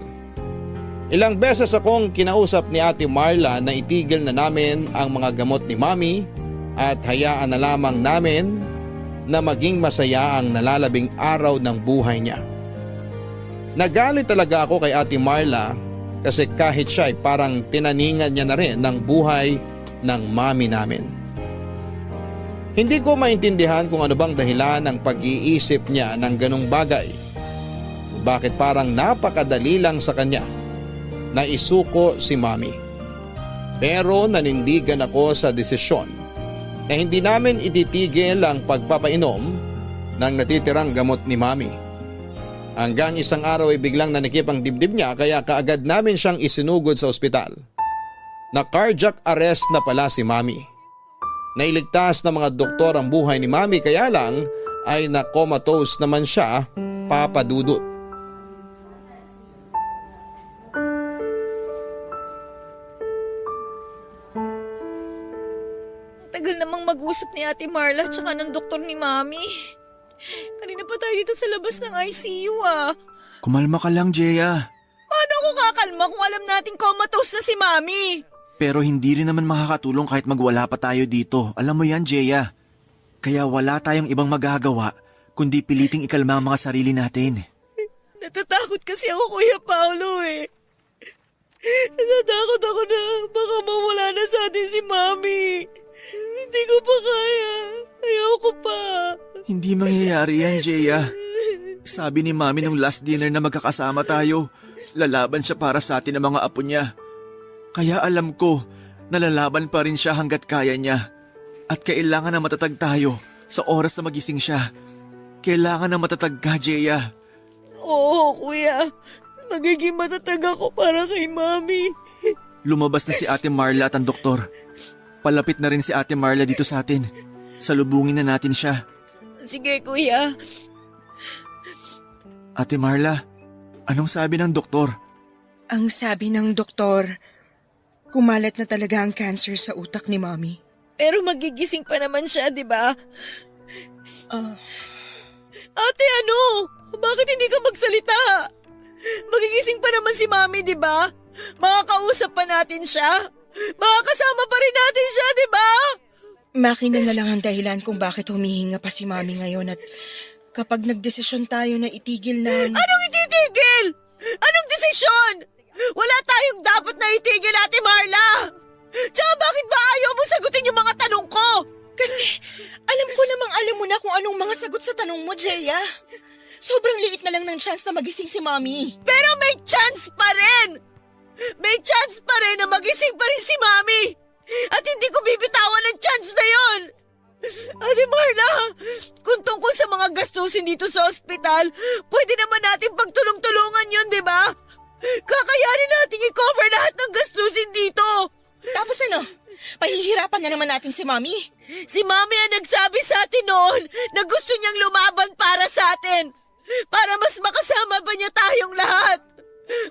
Ilang beses akong kinausap ni Ate Marla na itigil na namin ang mga gamot ni Mami at hayaan na lamang namin na maging masaya ang nalalabing araw ng buhay niya. Nagalit talaga ako kay Ate Marla kasi kahit siya ay parang tinaningan niya na rin ng buhay ng mami namin. Hindi ko maintindihan kung ano bang dahilan ng pag-iisip niya ng ganong bagay. Bakit parang napakadali lang sa kanya na isuko si Mami. Pero nanindigan ako sa desisyon na hindi namin ititigil ang pagpapainom ng natitirang gamot ni Mami. Hanggang isang araw ay biglang nanikip ang dibdib niya kaya kaagad namin siyang isinugod sa ospital. Na cardiac arrest na pala si Mami. Nailigtas ng mga doktor ang buhay ni Mami kaya lang ay na-comatose naman siya, Papa Dudut. Tagal namang mag-usap ni Ate Marla tsaka ng doktor ni Mami. Kanina pa tayo dito sa labas ng ICU Kumalma ka lang, Jeya. Paano ako kakalma kung alam nating comatose na si Mami? Pero hindi rin naman makakatulong kahit magwala pa tayo dito. Alam mo yan, Jeya. Kaya wala tayong ibang magagawa kundi piliting ikalma ang mga sarili natin. Natatakot kasi ako, Kuya Paolo Natatakot ako na baka mawala na sa atin si Mami. Hindi ko pa kaya. Ayoko pa. Hindi mangyayari yan, Jeya. Sabi ni Mami nung last dinner na magkakasama tayo, lalaban siya para sa atin ng mga apo niya. Kaya alam ko na lalaban pa rin siya hanggat kaya niya. At kailangan na matatag tayo sa oras na magising siya. Kailangan na matatag ka, Jeya. Oo, Kuya. Magiging matatag ako para kay Mami. Lumabas na si Ate Marla at ang doktor. Palapit na rin si Ate Marla dito sa atin. Salubungin na natin siya. Sige, Kuya. Ate Marla, anong sabi ng doktor? Ang sabi ng doktor, kumalat na talaga ang cancer sa utak ni Mami. Pero magigising pa naman siya, di ba? Ate, ano? Bakit hindi ka magsalita? Magigising pa naman si Mami, di ba? Makakausap pa natin siya. Makakasama pa rin natin siya, di ba? Makina na lang ang dahilan kung bakit humihinga pa si Mami ngayon at kapag nagdesisyon tayo na itigil ng... Anong ititigil? Anong desisyon? Wala tayong dapat na itigil, Ate Marla. Tsaka bakit ba ayaw mo sagutin yung mga tanong ko? Kasi alam ko namang alam mo na kung anong mga sagot sa tanong mo, Jeya. Sobrang liit na lang ng chance na magising si Mami. Pero may chance pa rin! May chance pa rin na magising pa rin si Mami! At hindi ko bibitawan ang chance na yon! Ate Marla, kung tungkol sa mga gastusin dito sa ospital, pwede naman natin pagtulong-tulungan yun, di ba? Kakayanin natin i-cover lahat ng gastusin dito! Tapos ano? Pahihirapan na naman natin si Mami. Si Mami ang nagsabi sa atin noon na gusto niyang lumaban para sa atin. Para mas makasama pa niya tayong lahat.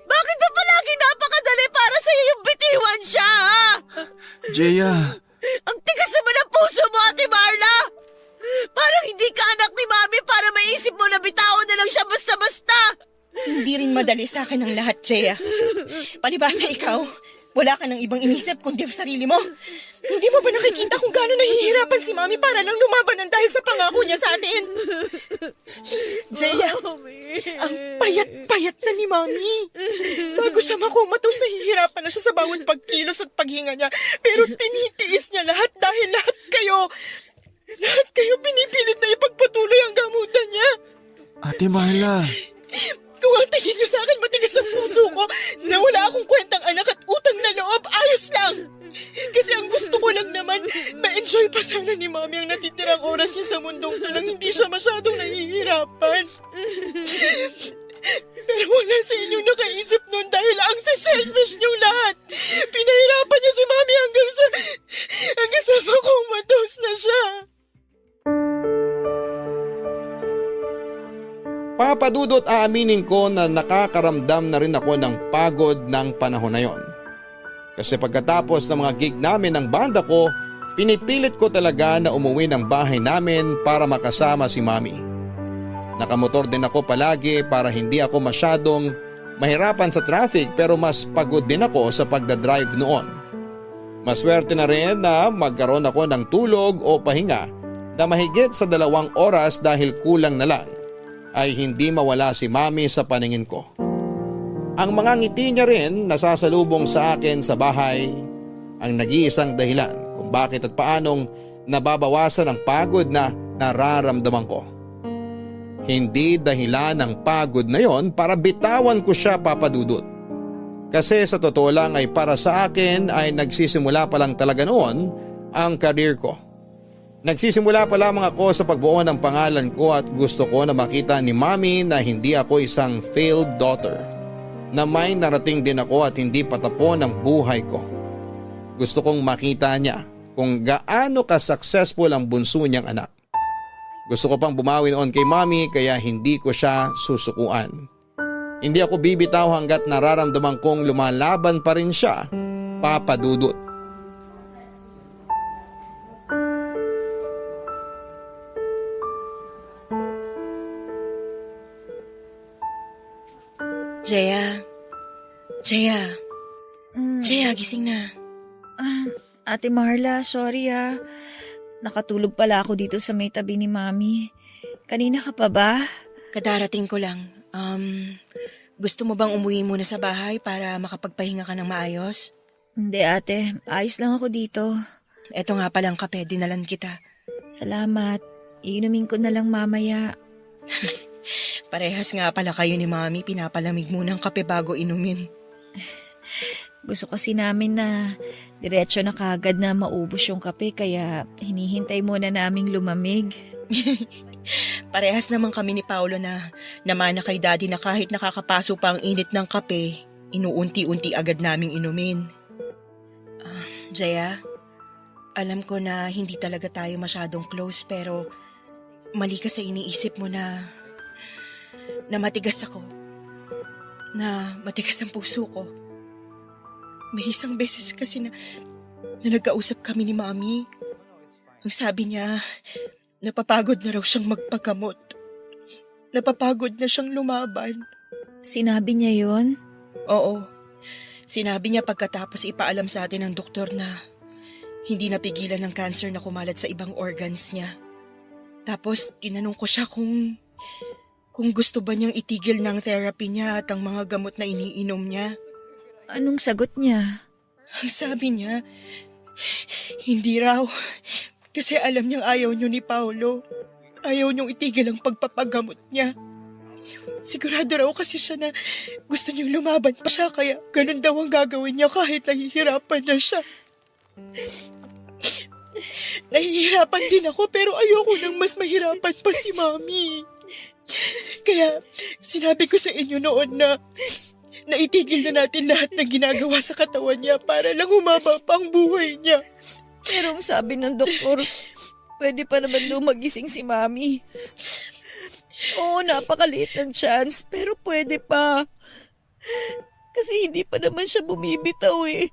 Bakit ba palagi napakadali para sa'yo yung bitiwan siya, ha? Jeya, Ang tigas naman ng puso mo, Ate Marla! Parang hindi ka anak ni Mami para maisip mo na bitawan na lang siya basta-basta! Hindi rin madali sa akin ang lahat, Jeya. Palibasa ikaw, wala ka nang ibang inisip kundi ang sarili mo. Hindi mo ba nakikita kung gaano nahihirapan si Mami para lang lumaban ng dahil sa pangako niya sa atin? Jeya, ang payat-payat na ni Mami. Bago siya makumatos, nahihirapan na siya sa bawat pagkilos at paghinga niya. Pero tinitiis niya lahat dahil lahat kayo pinipilit na ipagpatuloy ang gamutan niya. Ate Marla. Kung ang tingin niyo sa akin matigas ang puso ko na wala akong kwentang anak at utang na loob, ayos lang. Kasi ang gusto ko lang naman, ma-enjoy pa sana ni Mami ang natitirang oras niya sa mundong to nang hindi siya masyadong nahihirapan. Pero wala sa inyong nakaisip nun dahil ang selfish niyong lahat. Pinahirapan niyo si Mami hanggang sa makumatos na siya. Papadudot, aaminin ko na nakakaramdam na rin ako ng pagod ng panahon na yon. Kasi pagkatapos ng mga gig namin ng banda ko, pinipilit ko talaga na umuwi ng bahay namin para makasama si Mami. Nakamotor din ako palagi para hindi ako masyadong mahirapan sa traffic, pero mas pagod din ako sa pagdadrive noon. Maswerte na rin na magkaroon ako ng tulog o pahinga na mahigit sa 2 oras dahil kulang na lang ay hindi mawala si Mami sa paningin ko. Ang mga ngiti niya rin nasasalubong sa akin sa bahay ang nag-iisang dahilan kung bakit at paanong nababawasan ang pagod na nararamdaman ko. Hindi dahilan ng pagod na yon para bitawan ko siya, Papadudot. Kasi sa totoo lang ay para sa akin ay nagsisimula pa lang talaga noon ang career ko. Nagsisimula pa lamang ako sa pagbuo ng pangalan ko at gusto ko na makita ni Mami na hindi ako isang failed daughter, na may narating din ako at hindi patapon ang buhay ko. Gusto kong makita niya kung gaano ka-successful ang bunso niyang anak. Gusto ko pang bumawi noon kay Mami kaya hindi ko siya susukuan. Hindi ako bibitaw hanggat nararamdaman kong lumalaban pa rin siya, Papadudot. Jaya. Jaya, gising na. Ate Marla, sorry ah. Nakatulog pala ako dito sa may tabi ni Mami. Kanina ka pa ba? Kadarating ko lang. Gusto mo bang umuwi muna sa bahay para makapagpahinga ka ng maayos? Hindi ate, ayos lang ako dito. Eto nga palang kape, dinalan kita. Salamat. Iinumin ko na lang mamaya. Parehas nga pala kayo ni Mami, pinapalamig muna ang kape bago inumin. Gusto kasi namin na diretso na kagad na maubos yung kape kaya hinihintay muna naming lumamig. Parehas naman kami ni Paolo na namana kay Daddy na kahit nakakapaso pa ang init ng kape, inuunti-unti agad naming inumin. Jaya, alam ko na hindi talaga tayo masyadong close pero mali ka sa iniisip mo na matigas ako. Na matigas ang puso ko. May isang beses kasi na nagkausap kami ni Mami. Ang sabi niya, napapagod na raw siyang magpagamot. Napapagod na siyang lumaban. Sinabi niya yon? Oo. Sinabi niya pagkatapos ipaalam sa atin ng doktor na hindi napigilan ng cancer na kumalat sa ibang organs niya. Tapos tinanong ko siya kung gusto ba niyang itigil ng therapy niya at ang mga gamot na iniinom niya. Anong sagot niya? Ang sabi niya, hindi raw. Kasi alam niyang ayaw niyo ni Paolo. Ayaw niyong itigil ang pagpapagamot niya. Sigurado raw kasi siya na gusto niyong lumaban pa siya kaya ganun daw ang gagawin niya kahit nahihirapan na siya. Nahihirapan din ako pero ayoko nang mas mahirapan pa si Mami. Kaya sinabi ko sa inyo noon na itigil na natin lahat ng ginagawa sa katawan niya para lang humaba pa ang buhay niya. Pero ang sabi ng doktor, pwede pa naman daw magising si Mami. Oo, napakaliit ng chance, pero pwede pa. Kasi hindi pa naman siya bumibitaw eh.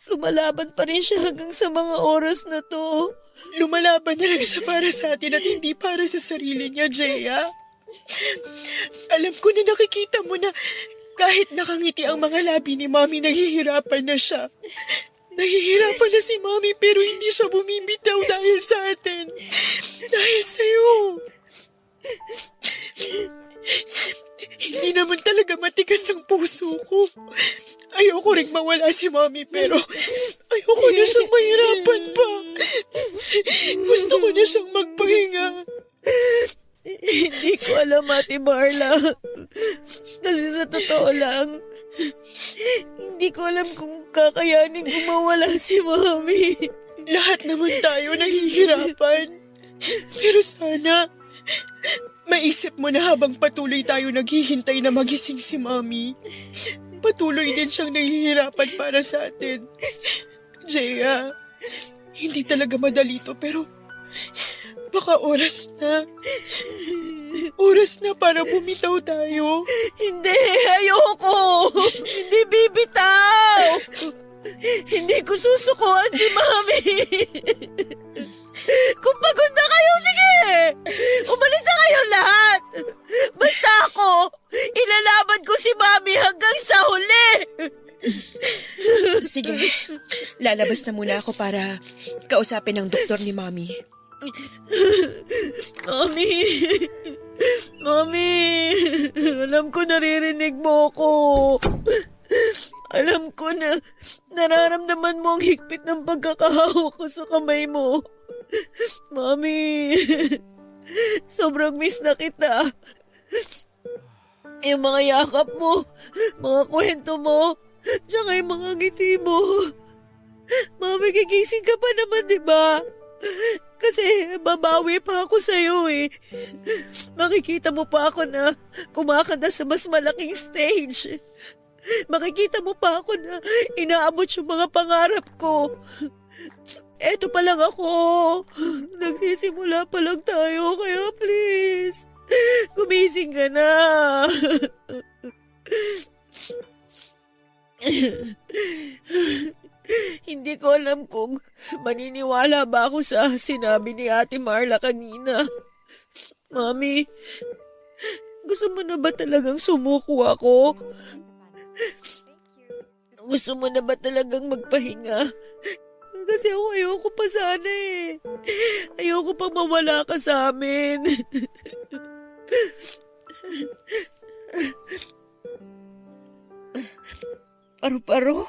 Lumalaban pa rin siya hanggang sa mga oras na to. Lumalaban na lang siya para sa atin at hindi para sa sarili niya, Jaya. Alam ko na nakikita mo na kahit nakangiti ang mga labi ni Mami, nahihirapan na siya. Nahihirapan na si Mami pero hindi siya bumibitaw dahil sa atin. Dahil sa'yo. Hindi naman talaga matigas ang puso ko. Ayoko rin mawala si Mami pero ayoko na siyang mahirapan pa. Gusto ko na siyang magpahinga. Hindi ko alam, Ate Marla. Kasi sa totoo lang, hindi ko alam kung kakayanin kung mawala si Mami. Lahat naman tayo nahihirapan. Pero sana, maisip mo na habang patuloy tayo naghihintay na magising si Mami. Patuloy din siyang nahihirapan para sa atin. Jaya, hindi talaga madali to pero baka oras na. Oras na para bumitaw tayo. Hindi, ayoko. Hindi bibitaw. Hindi ko susukuan si Mami. Kung pagod na kayo, sige. Umalis na kayo lahat. Basta ako, ilalaban ko si Mami hanggang sa huli. Sige, lalabas na muna ako para kausapin ng doktor ni Mami. Mami, Mami, alam ko naririnig mo ako. Alam ko na nararamdaman mo ang higpit ng pagkakahawak ko sa kamay mo. Mami, sobrang miss na kita. Yung mga yakap mo, mga kwento mo, tsaka yung mga ngiti mo. Mami, gigising ka pa naman, di ba? Kasi babawi pa ako sa'yo eh. Makikita mo pa ako na kumakanta sa mas malaking stage. Makikita mo pa ako na inaabot yung mga pangarap ko. Eto pa lang ako. Nagsisimula pa lang tayo, kaya please, gumising ka na. Hindi ko alam kung maniniwala ba ako sa sinabi ni Ate Marla kanina. Mami, gusto mo na ba talagang sumuko ako? Gusto mo na ba talagang magpahinga? Kasi ako ayoko pa sana eh. Ayoko pa mawala ka sa amin. Paru-paro?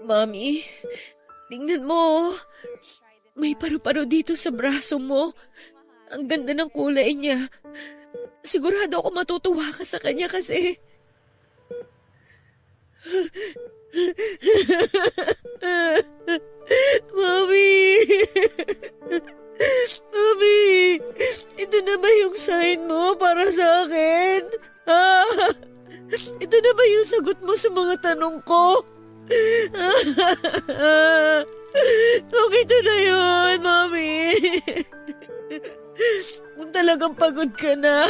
Mami, tingnan mo. May paru-paro dito sa braso mo. Ang ganda ng kulay niya. Sigurado ako matutuwa ka sa kanya kasi... Mami! Mami! Ito na ba yung sign mo para sa akin? Ha? Ito na ba yung sagot mo sa mga tanong ko? Kung ito na yun, Mami. Kung talagang pagod ka na.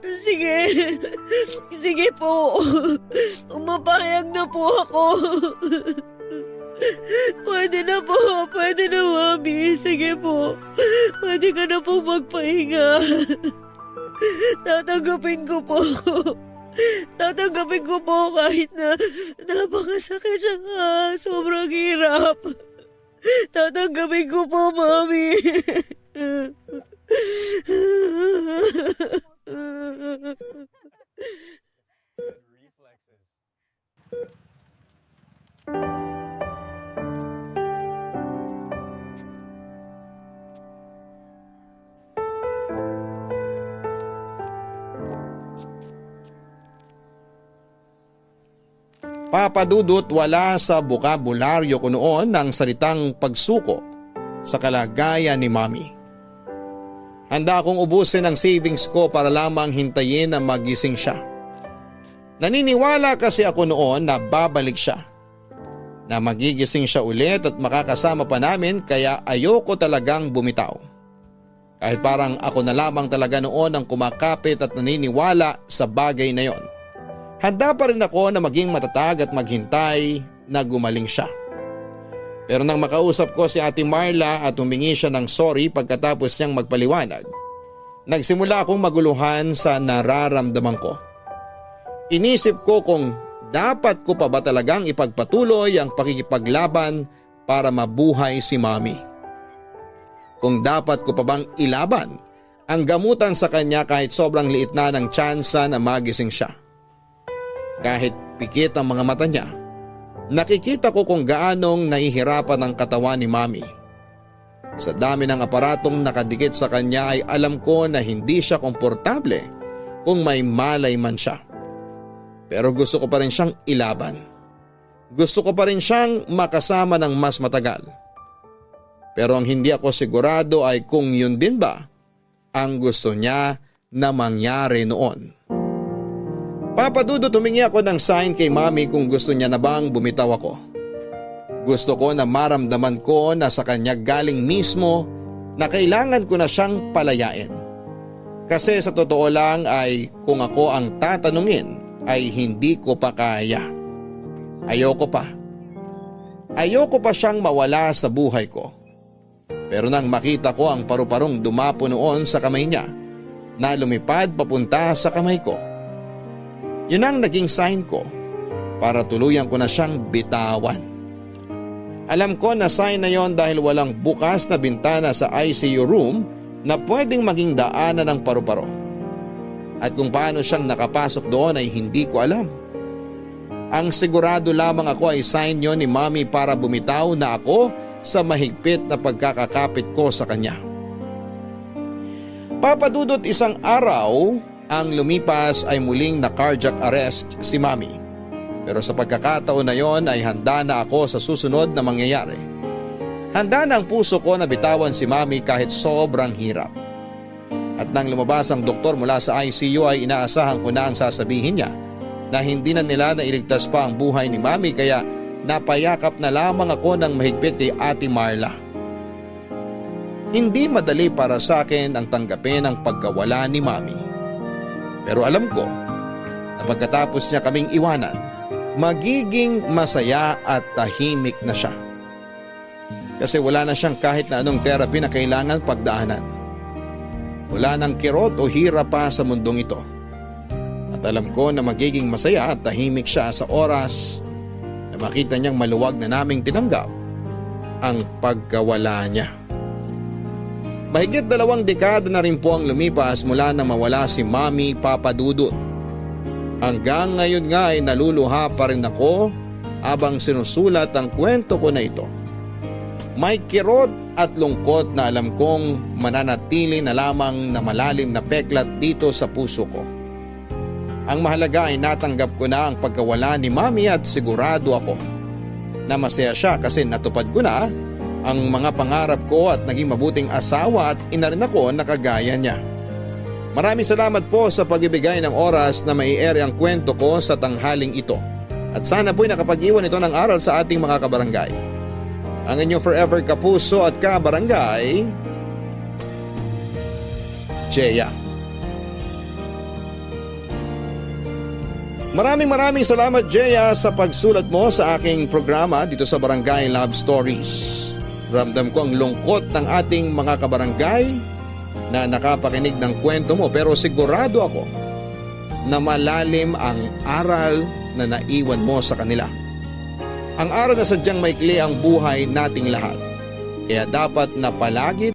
Sige. Sige po. Umapayag na po ako. Pwede na po. Pwede na, Mami. Sige po. Pwede ka na po magpahinga. Tatanggapin ko po. Tatanggapin ko po kahit na napakasakit siya nga. Sobrang hirap. Tatanggapin ko po, Mami. Papadudot, wala sa bokabularyo ko noon ang salitang pagsuko sa kalagayan ni Mami. Handa akong ubusin ang savings ko para lamang hintayin na magising siya. Naniniwala kasi ako noon na babalik siya. Na magigising siya ulit at makakasama pa namin, kaya ayoko talagang bumitaw. Kahit parang ako na lamang talaga noon ang kumakapit at naniniwala sa bagay na yon. Handa pa rin ako na maging matatag at maghintay na gumaling siya. Pero nang makausap ko si Ate Marla at humingi siya ng sorry pagkatapos niyang magpaliwanag, nagsimula akong maguluhan sa nararamdaman ko. Inisip ko kung dapat ko pa ba talagang ipagpatuloy ang pakikipaglaban para mabuhay si Mami. Kung dapat ko pa bang ilaban ang gamutan sa kanya kahit sobrang liit na ng tsansa na magising siya. Kahit pikit ang mga mata niya, nakikita ko kung gaanong nahihirapan ang katawan ni Mami. Sa dami ng aparatong nakadikit sa kanya ay alam ko na hindi siya komportable kung may malay man siya. Pero gusto ko pa rin siyang ilaban. Gusto ko pa rin siyang makasama ng mas matagal. Pero ang hindi ako sigurado ay kung yun din ba ang gusto niya na mangyari noon. Papadudot, humingi ako ng sign kay Mami kung gusto niya na bang bumitaw ako. Gusto ko na maramdaman ko na sa kanya galing mismo na kailangan ko na siyang palayain. Kasi sa totoo lang ay kung ako ang tatanungin ay hindi ko pa kaya. Ayoko pa. Ayoko pa siyang mawala sa buhay ko. Pero nang makita ko ang paru-parong dumapo noon sa kamay niya na lumipad papunta sa kamay ko, yun ang naging sign ko para tuluyan ko na siyang bitawan. Alam ko na sign na yon dahil walang bukas na bintana sa ICU room na pwedeng maging daanan ng paru-paro. At kung paano siyang nakapasok doon ay hindi ko alam. Ang sigurado lamang ako ay sign yon ni Mommy para bumitaw na ako sa mahigpit na pagkakakapit ko sa kanya. Papadudot isang araw ang lumipas ay muling na cardiac arrest si Mommy. Pero sa pagkakataon na yon ay handa na ako sa susunod na mangyayari. Handa na ang puso ko na bitawan si Mommy kahit sobrang hirap. At nang lumabas ang doktor mula sa ICU ay inaasahan ko na ang sasabihin niya na hindi na nila nailigtas pa ang buhay ni Mommy kaya napayakap na lamang ako ng mahigpit kay Ate Marla. Hindi madali para sa akin ang tanggapin ang pagkawala ni Mommy. Pero alam ko na pagkatapos niya kaming iwanan, magiging masaya at tahimik na siya. Kasi wala na siyang kahit na anong therapy na kailangan pagdaanan. Wala nang kirot o hirap pa sa mundong ito. At alam ko na magiging masaya at tahimik siya sa oras na makita niyang maluwag na naming tinanggap ang pagkawala niya. Mahigit 2 dekada na rin po ang lumipas mula na mawala si Mommy Papadudot. Hanggang ngayon nga ay naluluha pa rin ako habang sinusulat ang kwento ko na ito. May kirot at lungkot na alam kong mananatili na lamang na malalim na peklat dito sa puso ko. Ang mahalaga ay natanggap ko na ang pagkawala ni Mommy at sigurado ako na masaya siya kasi natupad ko na ang mga pangarap ko at naging mabuting asawa at ina rin ako na kagaya niya. Maraming salamat po sa pagbibigay ng oras na mai-air ang kwento ko sa tanghaling ito. At sana po'y nakapag-iwan ito ng aral sa ating mga kabarangay. Ang inyong forever kapuso at kabarangay, Jeya. Maraming salamat, Jeya, sa pagsulat mo sa aking programa dito sa Barangay Love Stories. Ramdam ko ang lungkot ng ating mga kabarangay na nakapakinig ng kwento mo, pero sigurado ako na malalim ang aral na naiwan mo sa kanila. Ang aral na sadyang maikli ang buhay nating lahat. Kaya dapat na palagi